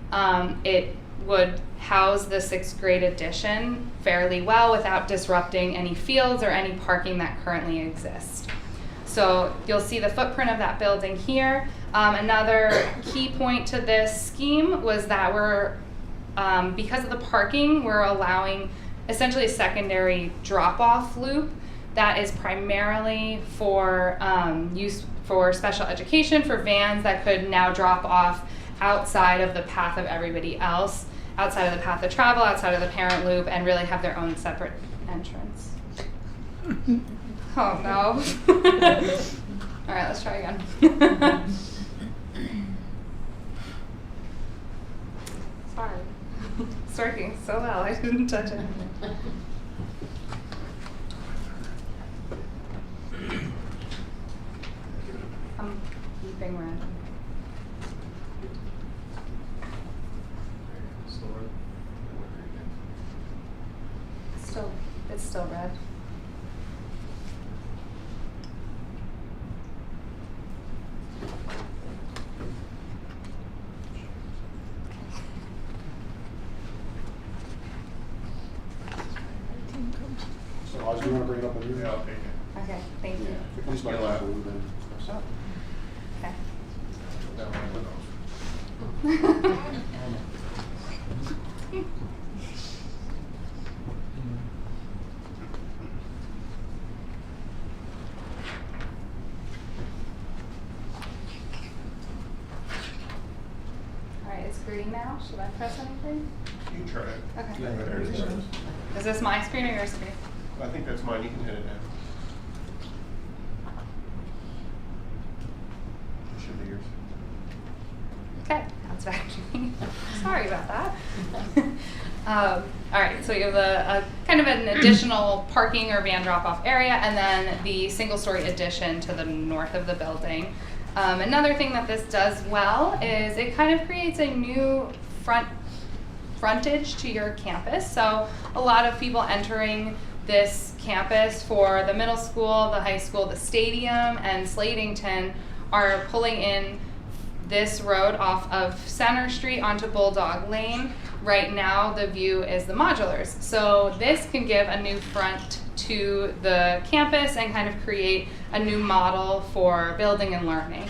It would house the 6th grade addition fairly well without disrupting any fields or any parking that currently exists. So you'll see the footprint of that building here. Another key point to this scheme was that because of the parking, we're allowing essentially a secondary drop-off loop that is primarily for use for special education, for vans that could now drop off outside of the path of everybody else, outside of the path of travel, outside of the parent loop, and really have their own separate entrance. Oh no. All right, let's try again. Sorry. It's working so well, I didn't touch it. I'm leaping red. It's still red. So Oz, you want to bring it up on your? Yeah, I'll take it. Okay, thank you. If it comes back to you, then press up. Okay. That one of those. All right, it's green now. Should I press anything? You can try it. Okay. Yeah, there it is. Is this my screen or your screen? I think that's mine. You can hit it now. It should be yours. Okay, that's back to me. Sorry about that. All right, so you have a kind of an additional parking or van drop-off area, and then the single-story addition to the north of the building. Another thing that this does well is it kind of creates a new frontage to your campus. So a lot of people entering this campus for the middle school, the high school, the stadium, and Slatington are pulling in this road off of Center Street onto Bulldog Lane. Right now, the view is the modulars. So this can give a new front to the campus and kind of create a new model for building and learning.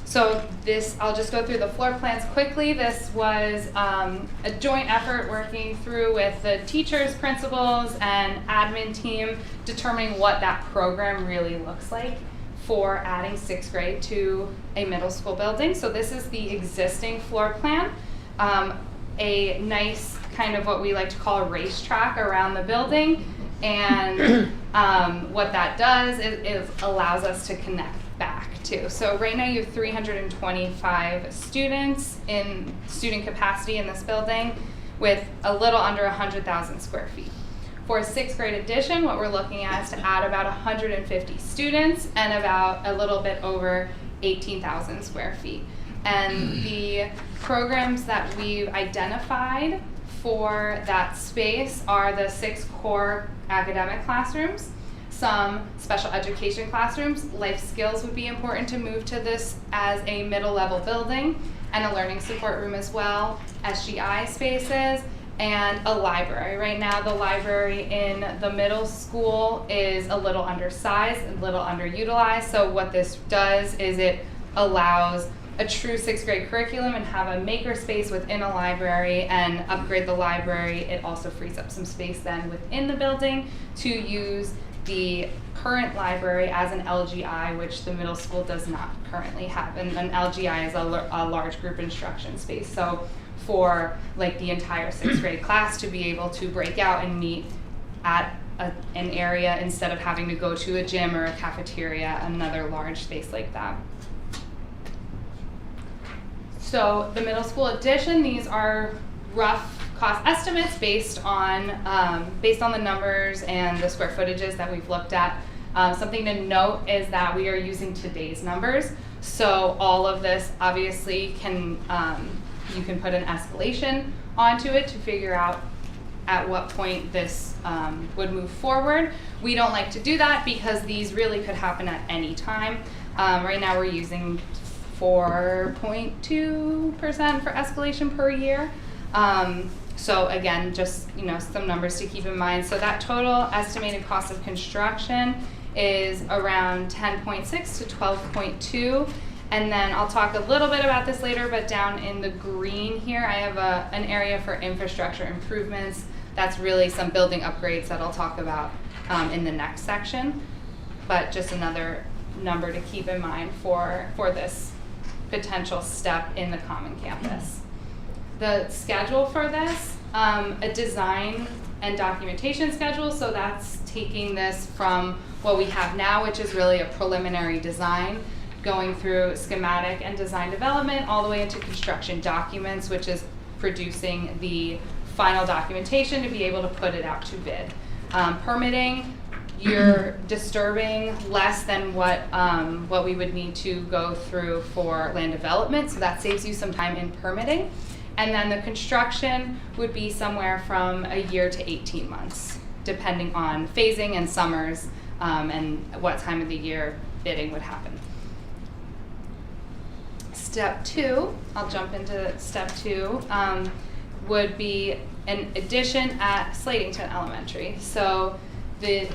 So this, I'll just go through the floor plans quickly. This was a joint effort working through with the teachers, principals, and admin team, determining what that program really looks like for adding 6th grade to a middle school building. So this is the existing floor plan. A nice kind of what we like to call a racetrack around the building. And what that does is allows us to connect back to. So right now you have 325 students in student capacity in this building with a little under 100,000 square feet. For a 6th grade addition, what we're looking at is to add about 150 students and about a little bit over 18,000 square feet. And the programs that we've identified for that space are the 6 core academic classrooms, some special education classrooms. Life skills would be important to move to this as a middle level building, and a learning support room as well, SGI spaces, and a library. Right now the library in the middle school is a little undersized, a little underutilized, so what this does is it allows a true 6th grade curriculum and have a maker space within a library and upgrade the library. It also frees up some space then within the building to use the current library as an LGI, which the middle school does not currently have. And an LGI is a large group instruction space. So for like the entire 6th grade class to be able to break out and meet at an area instead of having to go to a gym or a cafeteria, another large space like that. So the middle school addition, these are rough cost estimates based on the numbers and the square footages that we've looked at. Something to note is that we are using today's numbers. So all of this obviously can, you can put an escalation onto it to figure out at what point this would move forward. We don't like to do that because these really could happen at any time. Right now we're using 4.2% for escalation per year. So again, just some numbers to keep in mind. So that total estimated cost of construction is around 10.6 to 12.2. And then I'll talk a little bit about this later, but down in the green here, I have an area for infrastructure improvements. That's really some building upgrades that I'll talk about in the next section. But just another number to keep in mind for this potential step in the Common Campus. The schedule for this, a design and documentation schedule, so that's taking this from what we have now, which is really a preliminary design, going through schematic and design development all the way into construction documents, which is producing the final documentation to be able to put it out to bid. Permitting, you're disturbing less than what we would need to go through for land development, so that saves you some time in permitting. And then the construction would be somewhere from a year to 18 months, depending on phasing and summers and what time of the year bidding would happen. Step 2, I'll jump into step 2, would be an addition at Slatington Elementary. So these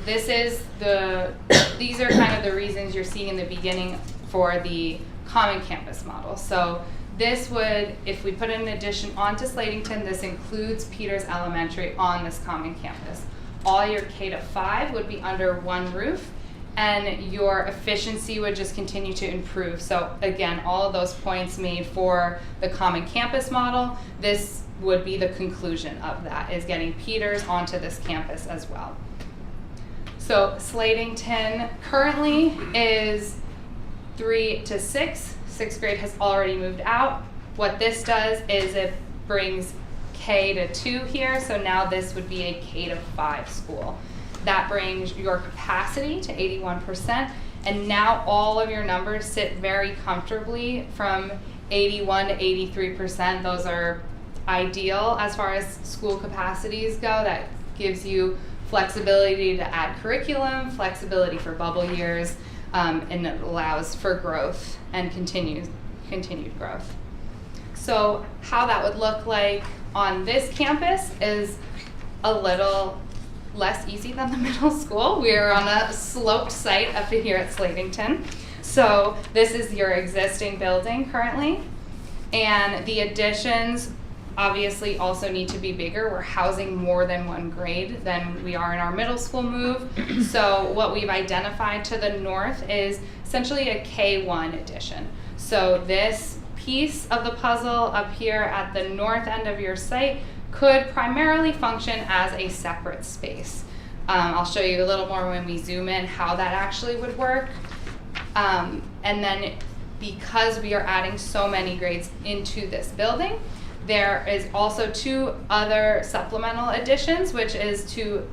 are kind of the reasons you're seeing in the beginning for the Common Campus model. So this would, if we put an addition onto Slatington, this includes Peters Elementary on this Common Campus. All your K-5 would be under one roof, and your efficiency would just continue to improve. So again, all of those points made for the Common Campus model, this would be the conclusion of that, is getting Peters onto this campus as well. So Slatington currently is 3 to 6. 6th grade has already moved out. What this does is it brings K to 2 here, so now this would be a K to 5 school. That brings your capacity to 81%, and now all of your numbers sit very comfortably from 81 to 83%. Those are ideal as far as school capacities go. That gives you flexibility to add curriculum, flexibility for bubble years, and it allows for growth and continued growth. So how that would look like on this campus is a little less easy than the middle school. We're on a sloped site up here at Slatington. So this is your existing building currently, and the additions obviously also need to be bigger. We're housing more than one grade than we are in our middle school move. So what we've identified to the north is essentially a K1 addition. So this piece of the puzzle up here at the north end of your site could primarily function as a separate space. I'll show you a little more when we zoom in how that actually would work. And then because we are adding so many grades into this building, there is also 2 other supplemental additions, which is to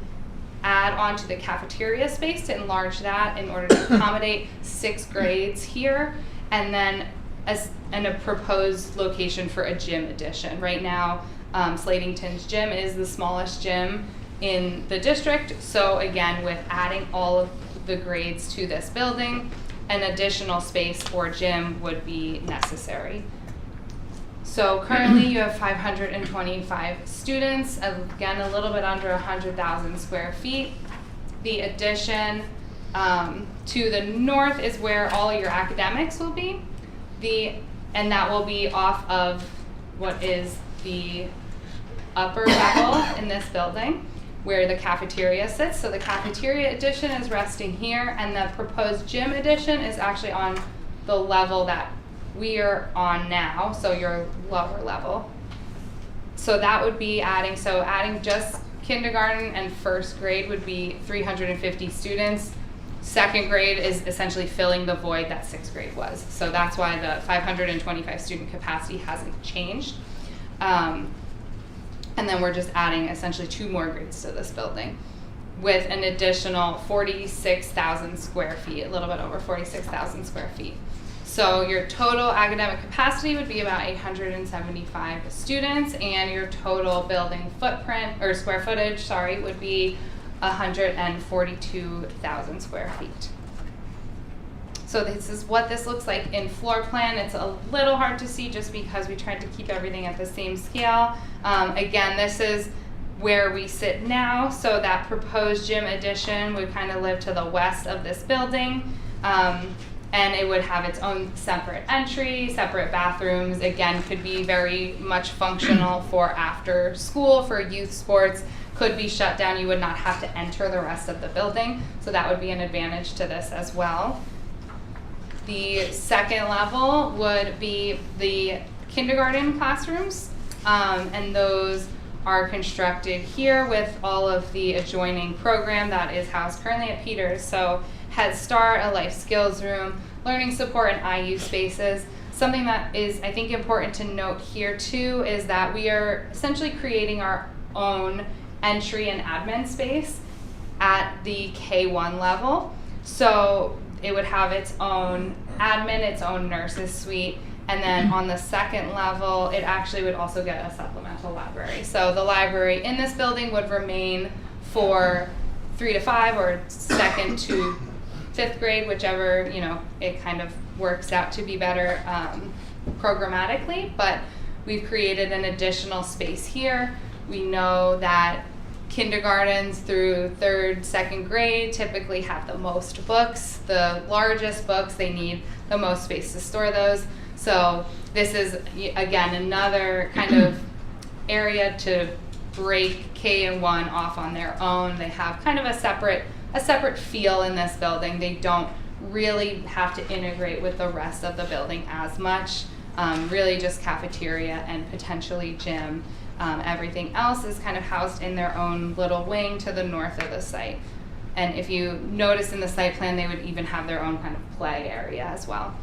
add onto the cafeteria space to enlarge that in order to accommodate 6 grades here, and then a proposed location for a gym addition. Right now, Slatington's gym is the smallest gym in the district, so again, with adding all of the grades to this building, an additional space or gym would be necessary. So currently you have 525 students, again a little bit under 100,000 square feet. The addition to the north is where all your academics will be. And that will be off of what is the upper level in this building where the cafeteria sits. So the cafeteria addition is resting here, and the proposed gym addition is actually on the level that we are on now, so your lower level. So that would be adding just kindergarten and 1st grade would be 350 students. 2nd grade is essentially filling the void that 6th grade was. So that's why the 525 student capacity hasn't changed. And then we're just adding essentially 2 more grades to this building with an additional 46,000 square feet, a little bit over 46,000 square feet. So your total academic capacity would be about 875 students, and your total building footprint, or square footage, would be 142,000 square feet. So this is what this looks like in floor plan. It's a little hard to see just because we tried to keep everything at the same scale. Again, this is where we sit now. So that proposed gym addition would kind of live to the west of this building. And it would have its own separate entry, separate bathrooms. Again, could be very much functional for after school, for youth sports. Could be shut down. You would not have to enter the rest of the building. So that would be an advantage to this as well. The second level would be the kindergarten classrooms. And those are constructed here with all of the adjoining program that is housed currently at Peters. So Head Start, a life skills room, learning support, and IU spaces. Something that is, I think, important to note here too is that we are essentially creating our own entry and admin space at the K1 level. So it would have its own admin, its own nurses suite, and then on the second level, it actually would also get a supplemental library. So the library in this building would remain for 3 to 5 or 2nd to 5th grade, whichever, it kind of works out to be better programmatically, but we've created an additional space here. We know that kindergartens through 3rd, 2nd grade typically have the most books, the largest books. They need the most space to store those. So this is, again, another kind of area to break K and 1 off on their own. They have kind of a separate feel in this building. They don't really have to integrate with the rest of the building as much. Really just cafeteria and potentially gym. Everything else is kind of housed in their own little wing to the north of the site. And if you notice in the site plan, they would even have their own kind of play area as well.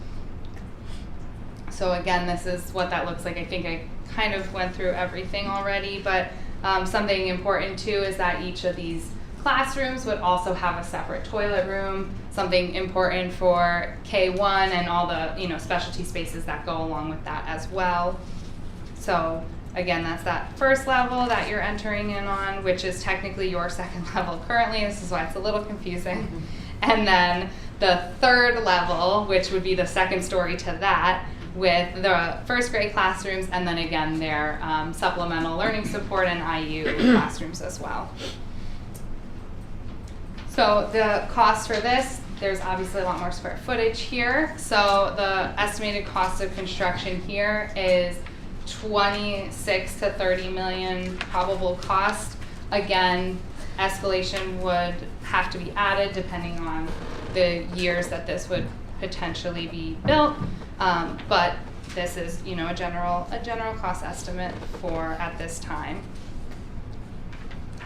So again, this is what that looks like. I think I kind of went through everything already, but something important too is that each of these classrooms would also have a separate toilet room, something important for K1 and all the specialty spaces that go along with that as well. So again, that's that first level that you're entering in on, which is technically your second level currently. This is why it's a little confusing. And then the third level, which would be the second story to that, with the 1st grade classrooms, and then again their supplemental learning support and IU classrooms as well. So the cost for this, there's obviously a lot more square footage here. So the estimated cost of construction here is 26 to 30 million probable cost. Again, escalation would have to be added depending on the years that this would potentially be built. But this is, a general cost estimate for at this time.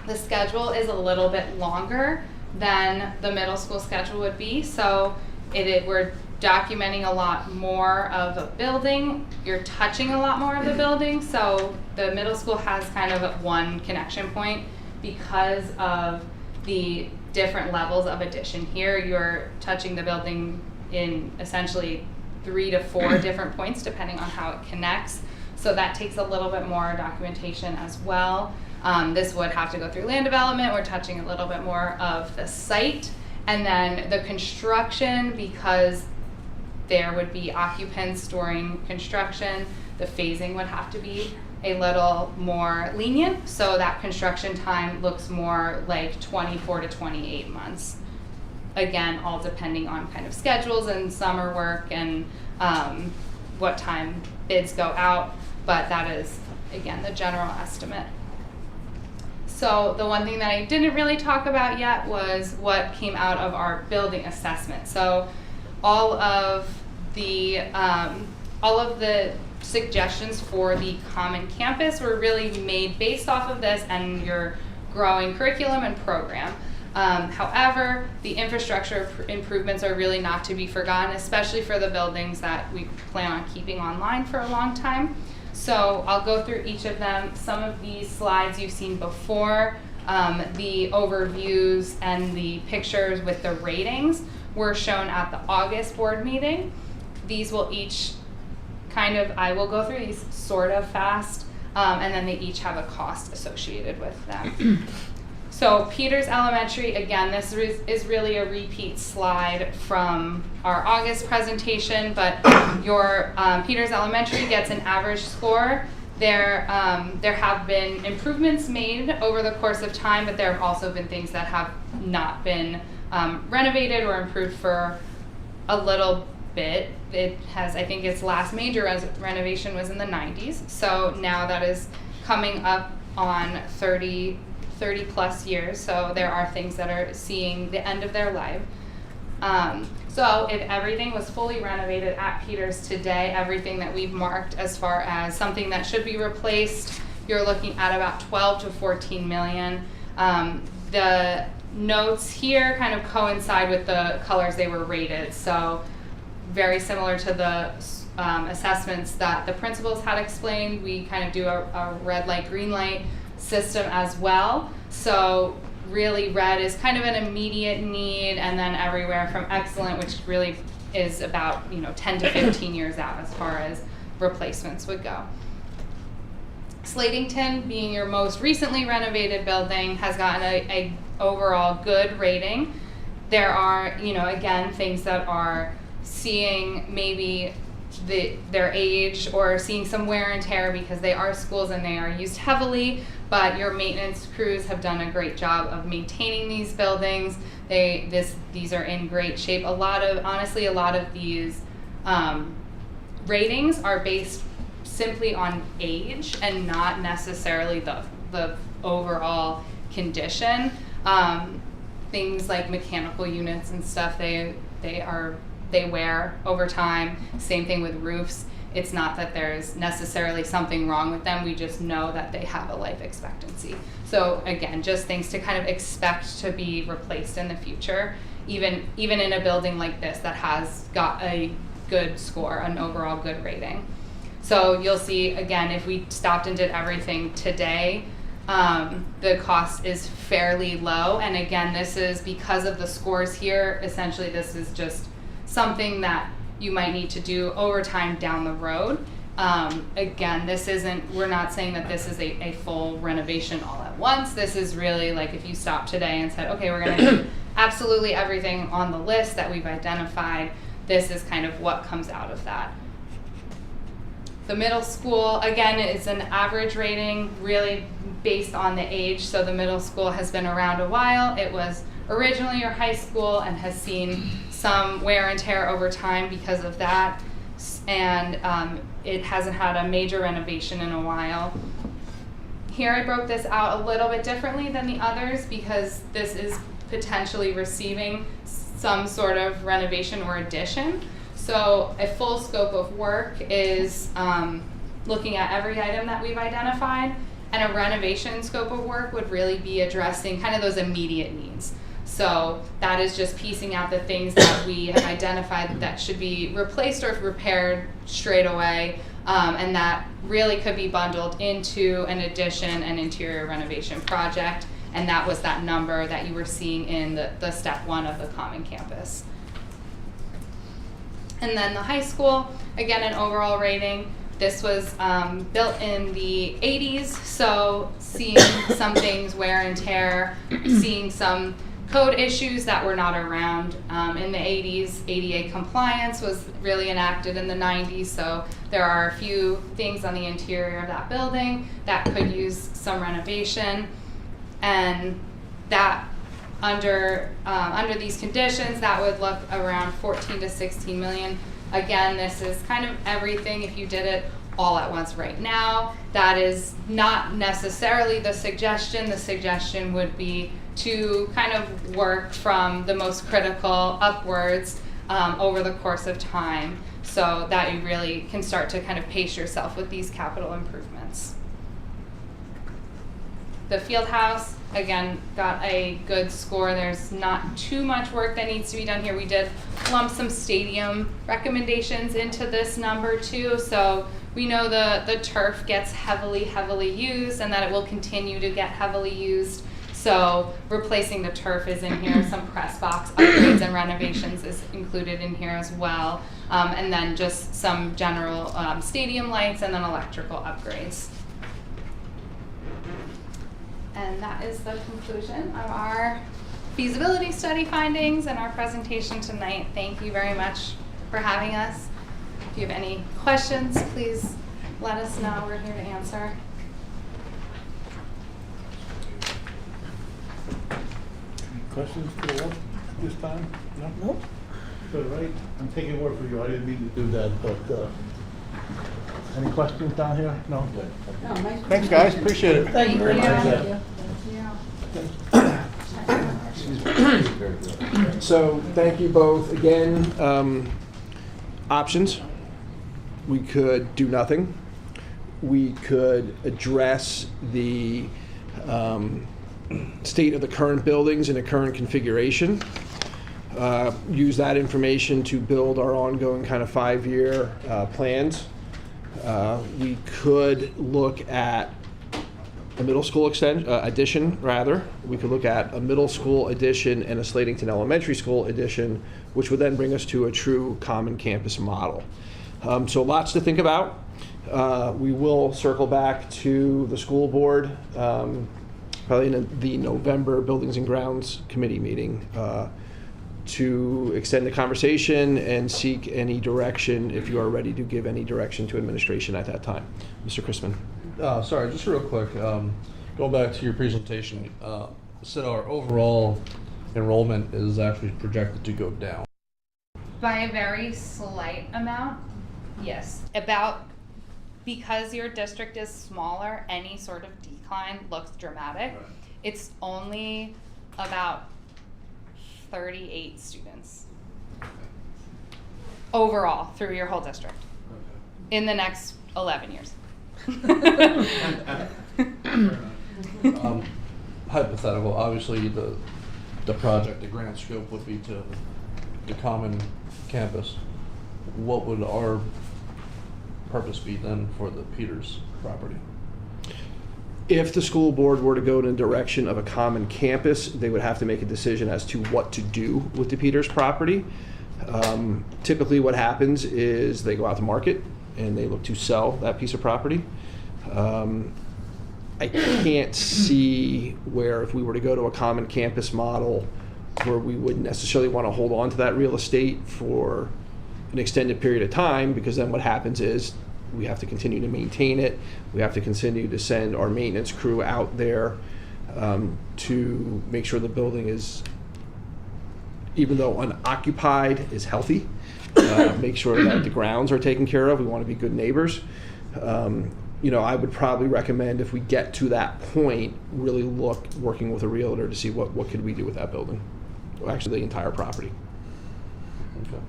The schedule is a little bit longer than the middle school schedule would be. So we're documenting a lot more of a building. You're touching a lot more of the building. So the middle school has kind of one connection point because of the different levels of addition here. You're touching the building in essentially 3 to 4 different points depending on how it connects. So that takes a little bit more documentation as well. This would have to go through land development. We're touching a little bit more of the site. And then the construction, because there would be occupants during construction, the phasing would have to be a little more lenient. So that construction time looks more like 24 to 28 months. Again, all depending on kind of schedules and summer work and what time bids go out. But that is, again, the general estimate. So the one thing that I didn't really talk about yet was what came out of our building assessment. So all of the suggestions for the common campus were really made based off of this and your growing curriculum and program. However, the infrastructure improvements are really not to be forgotten, especially for the buildings that we plan on keeping online for a long time. So I'll go through each of them. Some of these slides you've seen before, the overviews and the pictures with the ratings were shown at the August board meeting. These will each I will go through these sort of fast, and then they each have a cost associated with them. So Peters Elementary, again, this is really a repeat slide from our August presentation, but your Peters Elementary gets an average score There have been improvements made over the course of time, but there have also been things that have not been renovated or improved for a little bit. It has, I think its last major renovation was in the 90s, so now that is coming up on 30 plus years, so there are things that are seeing the end of their life. So if everything was fully renovated at Peters today, everything that we've marked as far as something that should be replaced, you're looking at about 12 to 14 million. The notes here kind of coincide with the colors they were rated, so very similar to the assessments that the principals had explained. We kind of do a red light, green light system as well. So really red is kind of an immediate need, and then everywhere from excellent, which really is about 10 to 15 years out as far as replacements would go. Slatington, being your most recently renovated building, has gotten a overall good rating. There are, again, things that are seeing maybe their age or seeing some wear and tear because they are schools and they are used heavily, but your maintenance crews have done a great job of maintaining these buildings. These are in great shape. Honestly, a lot of these ratings are based simply on age and not necessarily the overall condition. Things like mechanical units and stuff, they wear over time. Same thing with roofs. It's not that there's necessarily something wrong with them. We just know that they have a life expectancy. So again, just things to kind of expect to be replaced in the future, even in a building like this that has got a good score, an overall good rating. So you'll see, again, if we stopped and did everything today, the cost is fairly low. And again, this is because of the scores here. Essentially, this is just something that you might need to do over time down the road. Again, we're not saying that this is a full renovation all at once. This is really like if you stopped today and said, okay, we're gonna do absolutely everything on the list that we've identified, this is kind of what comes out of that. The middle school, again, is an average rating really based on the age. So the middle school has been around a while. It was originally your high school and has seen some wear and tear over time because of that. And it hasn't had a major renovation in a while. Here I broke this out a little bit differently than the others because this is potentially receiving some sort of renovation or addition. So a full scope of work is looking at every item that we've identified, and a renovation scope of work would really be addressing kind of those immediate needs. So that is just piecing out the things that we have identified that should be replaced or repaired straight away, and that really could be bundled into an addition and interior renovation project, and that was that number that you were seeing in the step one of the common campus. And then the high school, again, an overall rating. This was built in the 80s, so seeing some things wear and tear, seeing some code issues that were not around in the 80s. ADA compliance was really enacted in the 90s, so there are a few things on the interior of that building that could use some renovation. And that under these conditions, that would look around 14 to 16 million. Again, this is kind of everything if you did it all at once right now. That is not necessarily the suggestion. The suggestion would be to kind of work from the most critical upwards over the course of time so that you really can start to kind of pace yourself with these capital improvements. The field house, again, got a good score. There's not too much work that needs to be done here. We did lump some stadium recommendations into this number too. So we know the turf gets heavily used and that it will continue to get heavily used. So replacing the turf is in here. Some press box upgrades and renovations is included in here as well. And then just some general stadium lights and then electrical upgrades. And that is the conclusion of our feasibility study findings and our presentation tonight. Thank you very much for having us. If you have any questions, please let us know. We're here to answer. Questions for the board this time? No? Nope. Good, right? I'm taking word for you. I didn't mean to do that, but any questions down here? No? Thanks, guys. Appreciate it. Thank you very much. So, thank you both again. Options. We could do nothing. We could address the state of the current buildings in a current configuration. Use that information to build our ongoing kind of 5-year plans. We could look at a middle school addition, rather. We could look at a middle school addition and a Slatington Elementary School addition, which would then bring us to a true common campus model. So lots to think about. We will circle back to the school board probably in the November Buildings and Grounds Committee meeting to extend the conversation and seek any direction if you are ready to give any direction to administration at that time. Mr. Chrisman. Sorry, just real quick, going back to your presentation, said our overall enrollment is actually projected to go down. By a very slight amount, yes. Because your district is smaller, any sort of decline looks dramatic. Right. It's only about 38 students overall through your whole district in the next 11 years. Hypothetical, obviously the project, the grant scope would be to the common campus. What would our purpose be then for the Peters property? If the school board were to go in the direction of a common campus, they would have to make a decision as to what to do with the Peters property. Typically what happens is they go out to market and they look to sell that piece of property. I can't see where if we were to go to a common campus model where we wouldn't necessarily want to hold on to that real estate for an extended period of time, because then what happens is we have to continue to maintain it. We have to continue to send our maintenance crew out there to make sure the building is, even though unoccupied, is healthy. Make sure that the grounds are taken care of. We want to be good neighbors. I would probably recommend if we get to that point, really working with a realtor to see what could we do with that building. Well, actually, the entire property. Okay.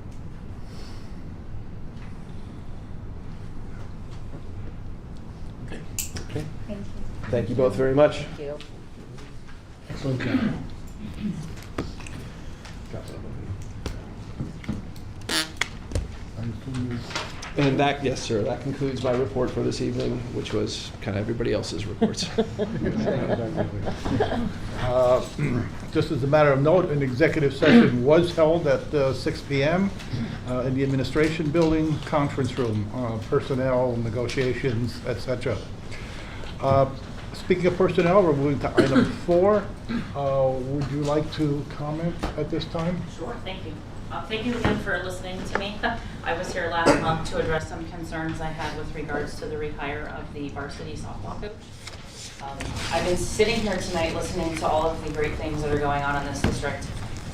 Okay. Thank you. Thank you both very much. Thank you. Excellent job. And that, yes, sir, that concludes my report for this evening, which was kind of everybody else's reports. Just as a matter of note, an executive session was held at 6 p.m. In the administration building conference room, personnel, negotiations, etc. Speaking of personnel, we're moving to item 4. Would you like to comment at this time? Sure, thank you. Thank you again for listening to me. I was here last month to address some concerns I had with regards to the rehire of the varsity softball coach. I've been sitting here tonight listening to all of the great things that are going on in this district.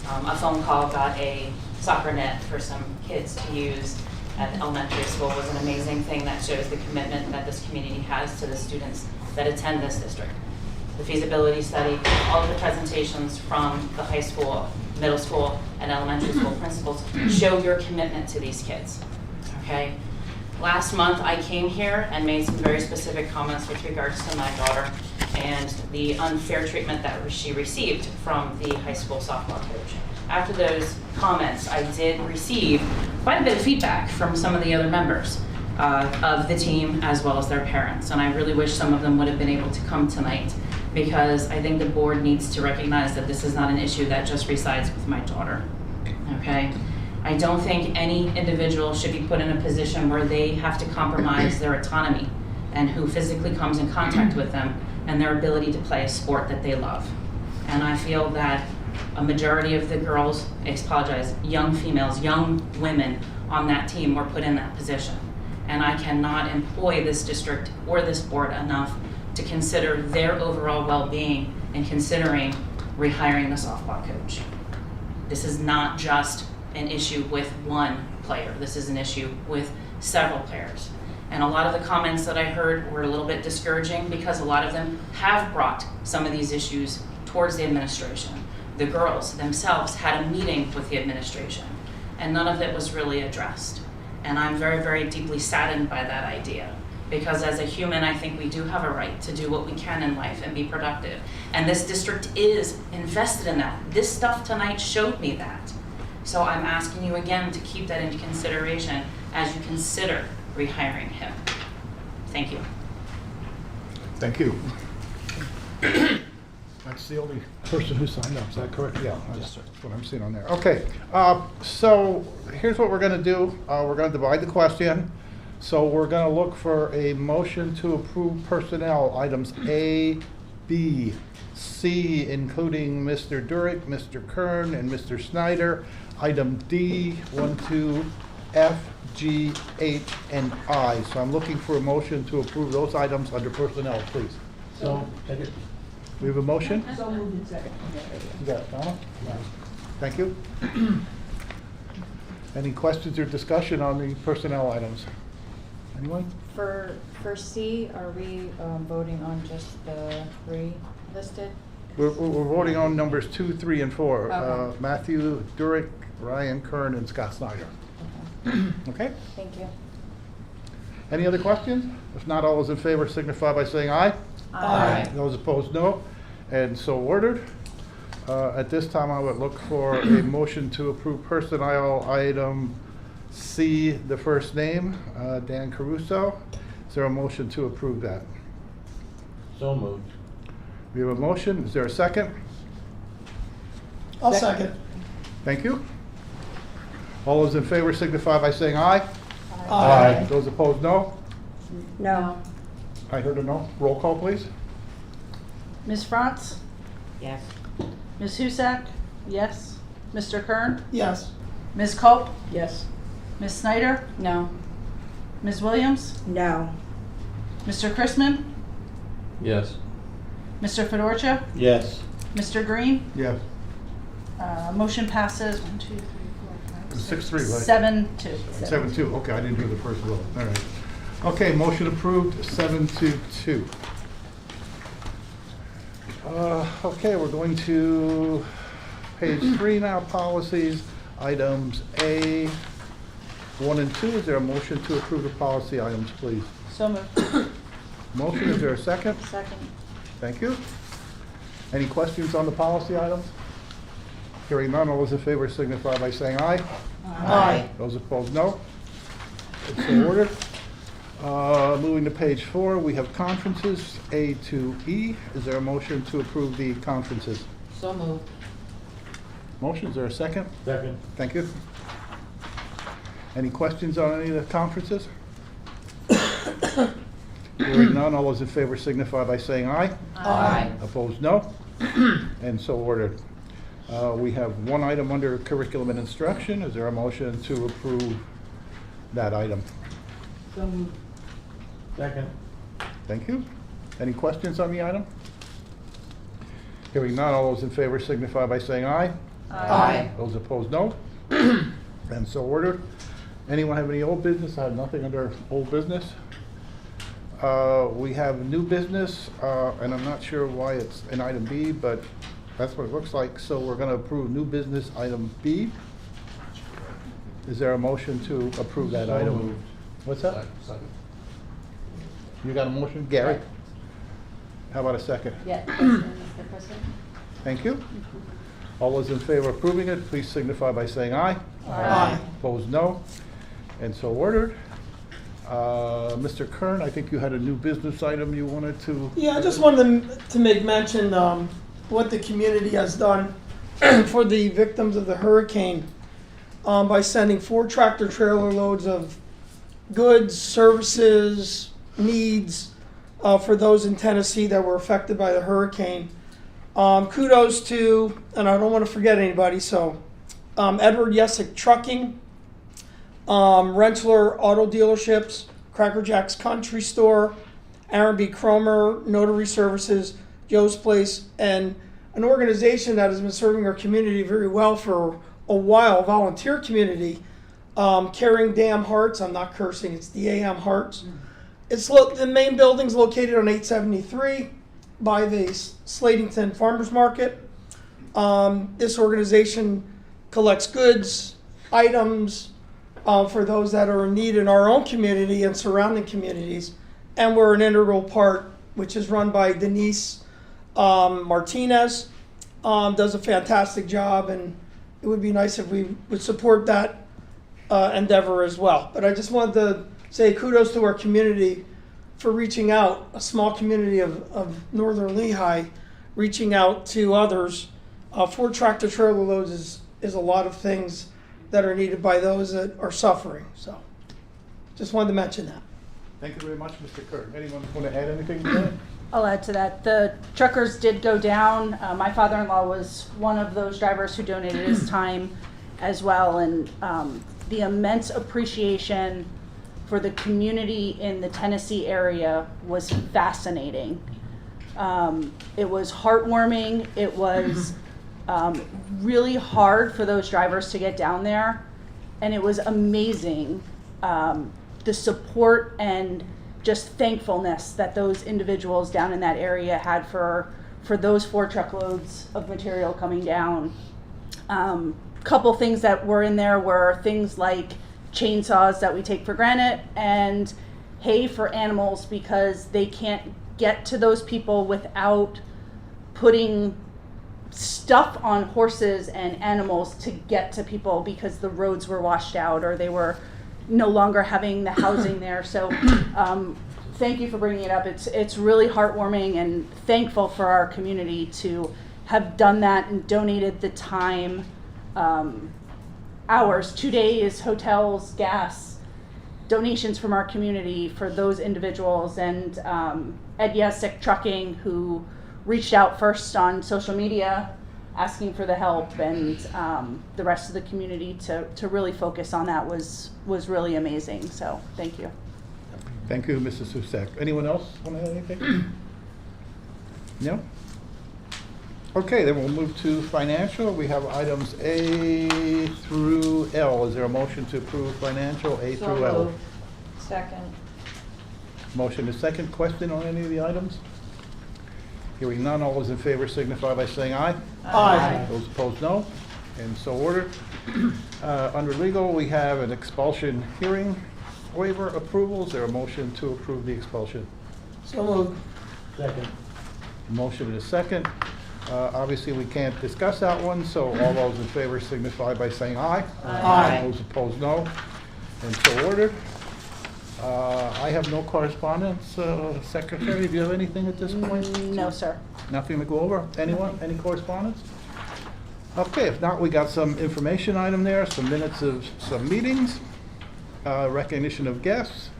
A phone call about a soccer net for some kids to use at elementary school was an amazing thing that shows the commitment that this community has to the students that attend this district. The feasibility study, all of the presentations from the high school, middle school, and elementary school principals show your commitment to these kids, okay? Last month, I came here and made some very specific comments with regards to my daughter and the unfair treatment that she received from the high school softball coach. After those comments, I did receive quite a bit of feedback from some of the other members of the team as well as their parents, and I really wish some of them would have been able to come tonight, because I think the board needs to recognize that this is not an issue that just resides with my daughter, okay? I don't think any individual should be put in a position where they have to compromise their autonomy and who physically comes in contact with them and their ability to play a sport that they love. And I feel that a majority of the girls, young females, young women on that team were put in that position. And I cannot employ this district or this board enough to consider their overall well-being in considering rehiring the softball coach. This is not just an issue with one player. This is an issue with several players. And a lot of the comments that I heard were a little bit discouraging because a lot of them have brought some of these issues towards the administration. The girls themselves had a meeting with the administration, and none of it was really addressed. And I'm very, very deeply saddened by that idea, because as a human, I think we do have a right to do what we can in life and be productive. And this district is invested in that. This stuff tonight showed me that. So I'm asking you again to keep that into consideration as you consider rehiring him. Thank you. Thank you. That's the only person who signed up, is that correct? Yeah, that's what I'm seeing on there. Okay, so here's what we're going to do. We're going to divide the question. So we're going to look for a motion to approve personnel items A, B, C, including Mr. Durick, Mr. Kern, and Mr. Snyder. Item D, 1, 2, F, G, H, and I. So I'm looking for a motion to approve those items under personnel, please. So, we have a motion? So moved and second. You got it, Donna? Thank you. Any questions or discussion on the personnel items? Anyone? For C, are we voting on just the 3 listed? We're voting on numbers 2, 3, and 4. Okay. Matthew Durick, Ryan Kern, and Scott Snyder. Okay? Thank you. Any other questions? If not, all those in favor signify by saying aye. Aye. Those opposed, no. And so ordered. At this time, I would look for a motion to approve personnel item C, the first name, Dan Caruso. Is there a motion to approve that? So moved. We have a motion. Is there a second? I'll second. Thank you. All those in favor signify by saying aye. Aye. Those opposed, no. No. I heard a no. Roll call, please. Ms. Frantz? Yes. Ms. Husak? Yes. Mr. Kern? Yes. Ms. Culp? Yes. Ms. Snyder? No. Ms. Williams? No. Mr. Chrisman? Yes. Mr. Fedorcha? Yes. Mr. Green? Yes. Motion passes 1, 2, 3, 4, 5, 6-3, right? 7-2. 7-2. Okay, I didn't hear the first vote. All right. Okay, motion approved, 7-2. Okay, we're going to page 3 now, policies, items A, 1 and 2. Is there a motion to approve the policy items, please? So moved. Motion, is there a second? Second. Thank you. Any questions on the policy items? Hearing none, all those in favor signify by saying aye. Aye. Those opposed, no. It's so ordered. Moving to page 4, we have conferences, A to E. Is there a motion to approve the conferences? So moved. Motion, is there a second? Second. Thank you. Any questions on any of the conferences? Hearing none, all those in favor signify by saying aye. Aye. Opposed, no. And so ordered. We have one item under curriculum and instruction. Is there a motion to approve that item? So moved. Second. Thank you. Any questions on the item? Hearing none, all those in favor signify by saying aye. Aye. Those opposed, no. And so ordered. Anyone have any old business? I have nothing under old business. We have new business, and I'm not sure why it's in item B, but that's what it looks like. So we're going to approve new business item B. Is there a motion to approve that So item? moved. What's that? Second. You got a motion? Gary? How about a second? Yeah, Mr. President. Thank you. All those in favor of approving it, please signify by saying aye. Aye. Opposed, no. And so ordered. Mr. Kern, I think you had a new business item you wanted to. Yeah, I just wanted to make mention what the community has done for the victims of the hurricane by sending 4 tractor trailer loads of goods, services, needs for those in Tennessee that were affected by the hurricane. Kudos to, and I don't want to forget anybody, so Edward Yesick Trucking, Rentler Auto Dealerships, Cracker Jack's Country Store, Aaron B. Cromer Notary Services, Joe's Place, and an organization that has been serving our community very well for a while, volunteer community, Caring Dam Hearts. I'm not cursing, it's DAM Hearts. The main building's located on 873 by the Slatington Farmers Market. This organization collects goods, items for those that are in need in our own community and surrounding communities. And we're an integral part, which is run by Denise Martinez. Does a fantastic job, and it would be nice if we would support that endeavor as well. But I just wanted to say kudos to our community for reaching out, a small community of northern Lehigh, reaching out to others. 4 tractor trailer loads is a lot of things that are needed by those that are suffering. So just wanted to mention that. Thank you very much, Mr. Kirk. Anyone want to add anything to that? I'll add to that. The truckers did go down. My father-in-law was one of those drivers who donated his time as well, and the immense appreciation for the community in the Tennessee area was fascinating. It was heartwarming. It was really hard for those drivers to get down there, and it was amazing, the support and just thankfulness that those individuals down in that area had for those 4 truckloads of material coming down. Couple things that were in there were things like chainsaws that we take for granted and hay for animals, because they can't get to those people without putting stuff on horses and animals to get to people, because the roads were washed out or they were no longer having the housing there. So thank you for bringing it up. It's really heartwarming, and thankful for our community to have done that and donated the time, hours, 2 days, hotels, gas, donations from our community for those individuals. And Ed Yasek Trucking, who reached out first on social media asking for the help, and the rest of the community to really focus on that was really amazing. So thank you. Thank you, Mrs. Susek. Anyone else want to add anything? No? Okay, then we'll move to financial. We have items A through L. Is there a motion to approve financial A through L? Second. Motion is second. Question on any of the items? Hearing none, all those in favor signify by saying aye. Aye. Those opposed, no. And so ordered. Under legal, we have an expulsion hearing waiver approval. Is there a motion to approve the expulsion? So moved. Second. Motion is second. Obviously, we can't discuss that one, so all those in favor signify by saying aye. Aye. Those opposed, no. And so ordered. I have no correspondence. Secretary, do you have anything at this point? No, sir. Nothing to go over? Anyone? Any correspondence? Okay, if not, we got some information item there, some minutes of some meetings, recognition of guests.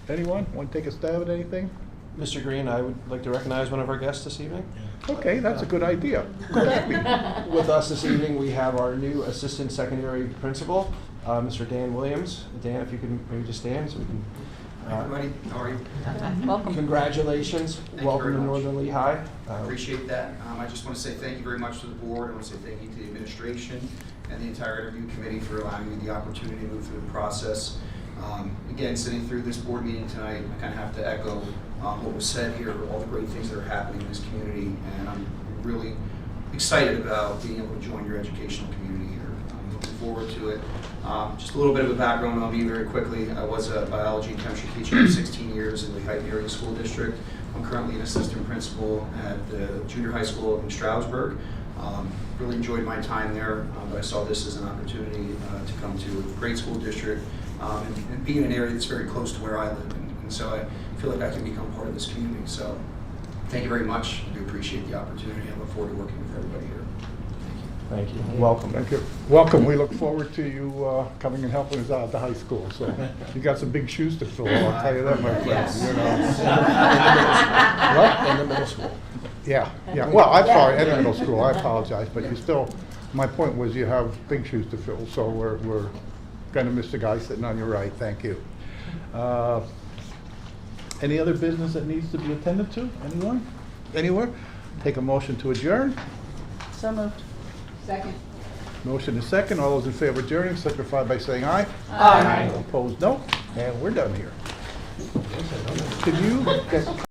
Anyone want to take a stab at anything? Mr. Green, I would like to recognize one of our guests this evening. Okay, that's a good idea. Who could that be? With us this evening, we have our new assistant secondary principal, Mr. Dan Williams. Dan, if you could maybe just stand so we can. Hi, everybody. How are you? Welcome. Congratulations. Thank you Welcome very to much. Northern Lehigh. I appreciate that. I just want to say thank you very much to the board. I want to say thank you to the administration and the entire interview committee for allowing me the opportunity to move through the process. Again, sitting through this board meeting tonight, I kind of have to echo what was said here, all the great things that are happening in this community, and I'm really excited about being able to join your educational community here. I'm looking forward to it. Just a little bit of a background on me very quickly. I was a biology and chemistry teacher for 16 years in the Lehigh Area School District. I'm currently an assistant principal at the junior high school in Stroudsburg. Really enjoyed my time there, but I saw this as an opportunity to come to a great school district and be in an area that's very close to where I live. And so I feel like I can become part of this community. So thank you very much. I do appreciate the opportunity. I look forward to working with everybody here. Thank you. Welcome. Thank you. Welcome. We look forward to you coming and helping us out at the high school. So you got some big shoes to fill, I'll tell you that, my friend. Yes. You know. What? In the middle school. Yeah, yeah. Well, I'm sorry, in middle school. I apologize, but you still. My point was you have big shoes to fill, so we're going to miss the guy sitting on your right. Thank you. Any other business that needs to be attended to? Anyone? Anywhere? Take a motion to adjourn. So moved. Second. Motion is second. All those in favor of adjourning signify by saying aye. Aye. Opposed, no. And we're done here. Can you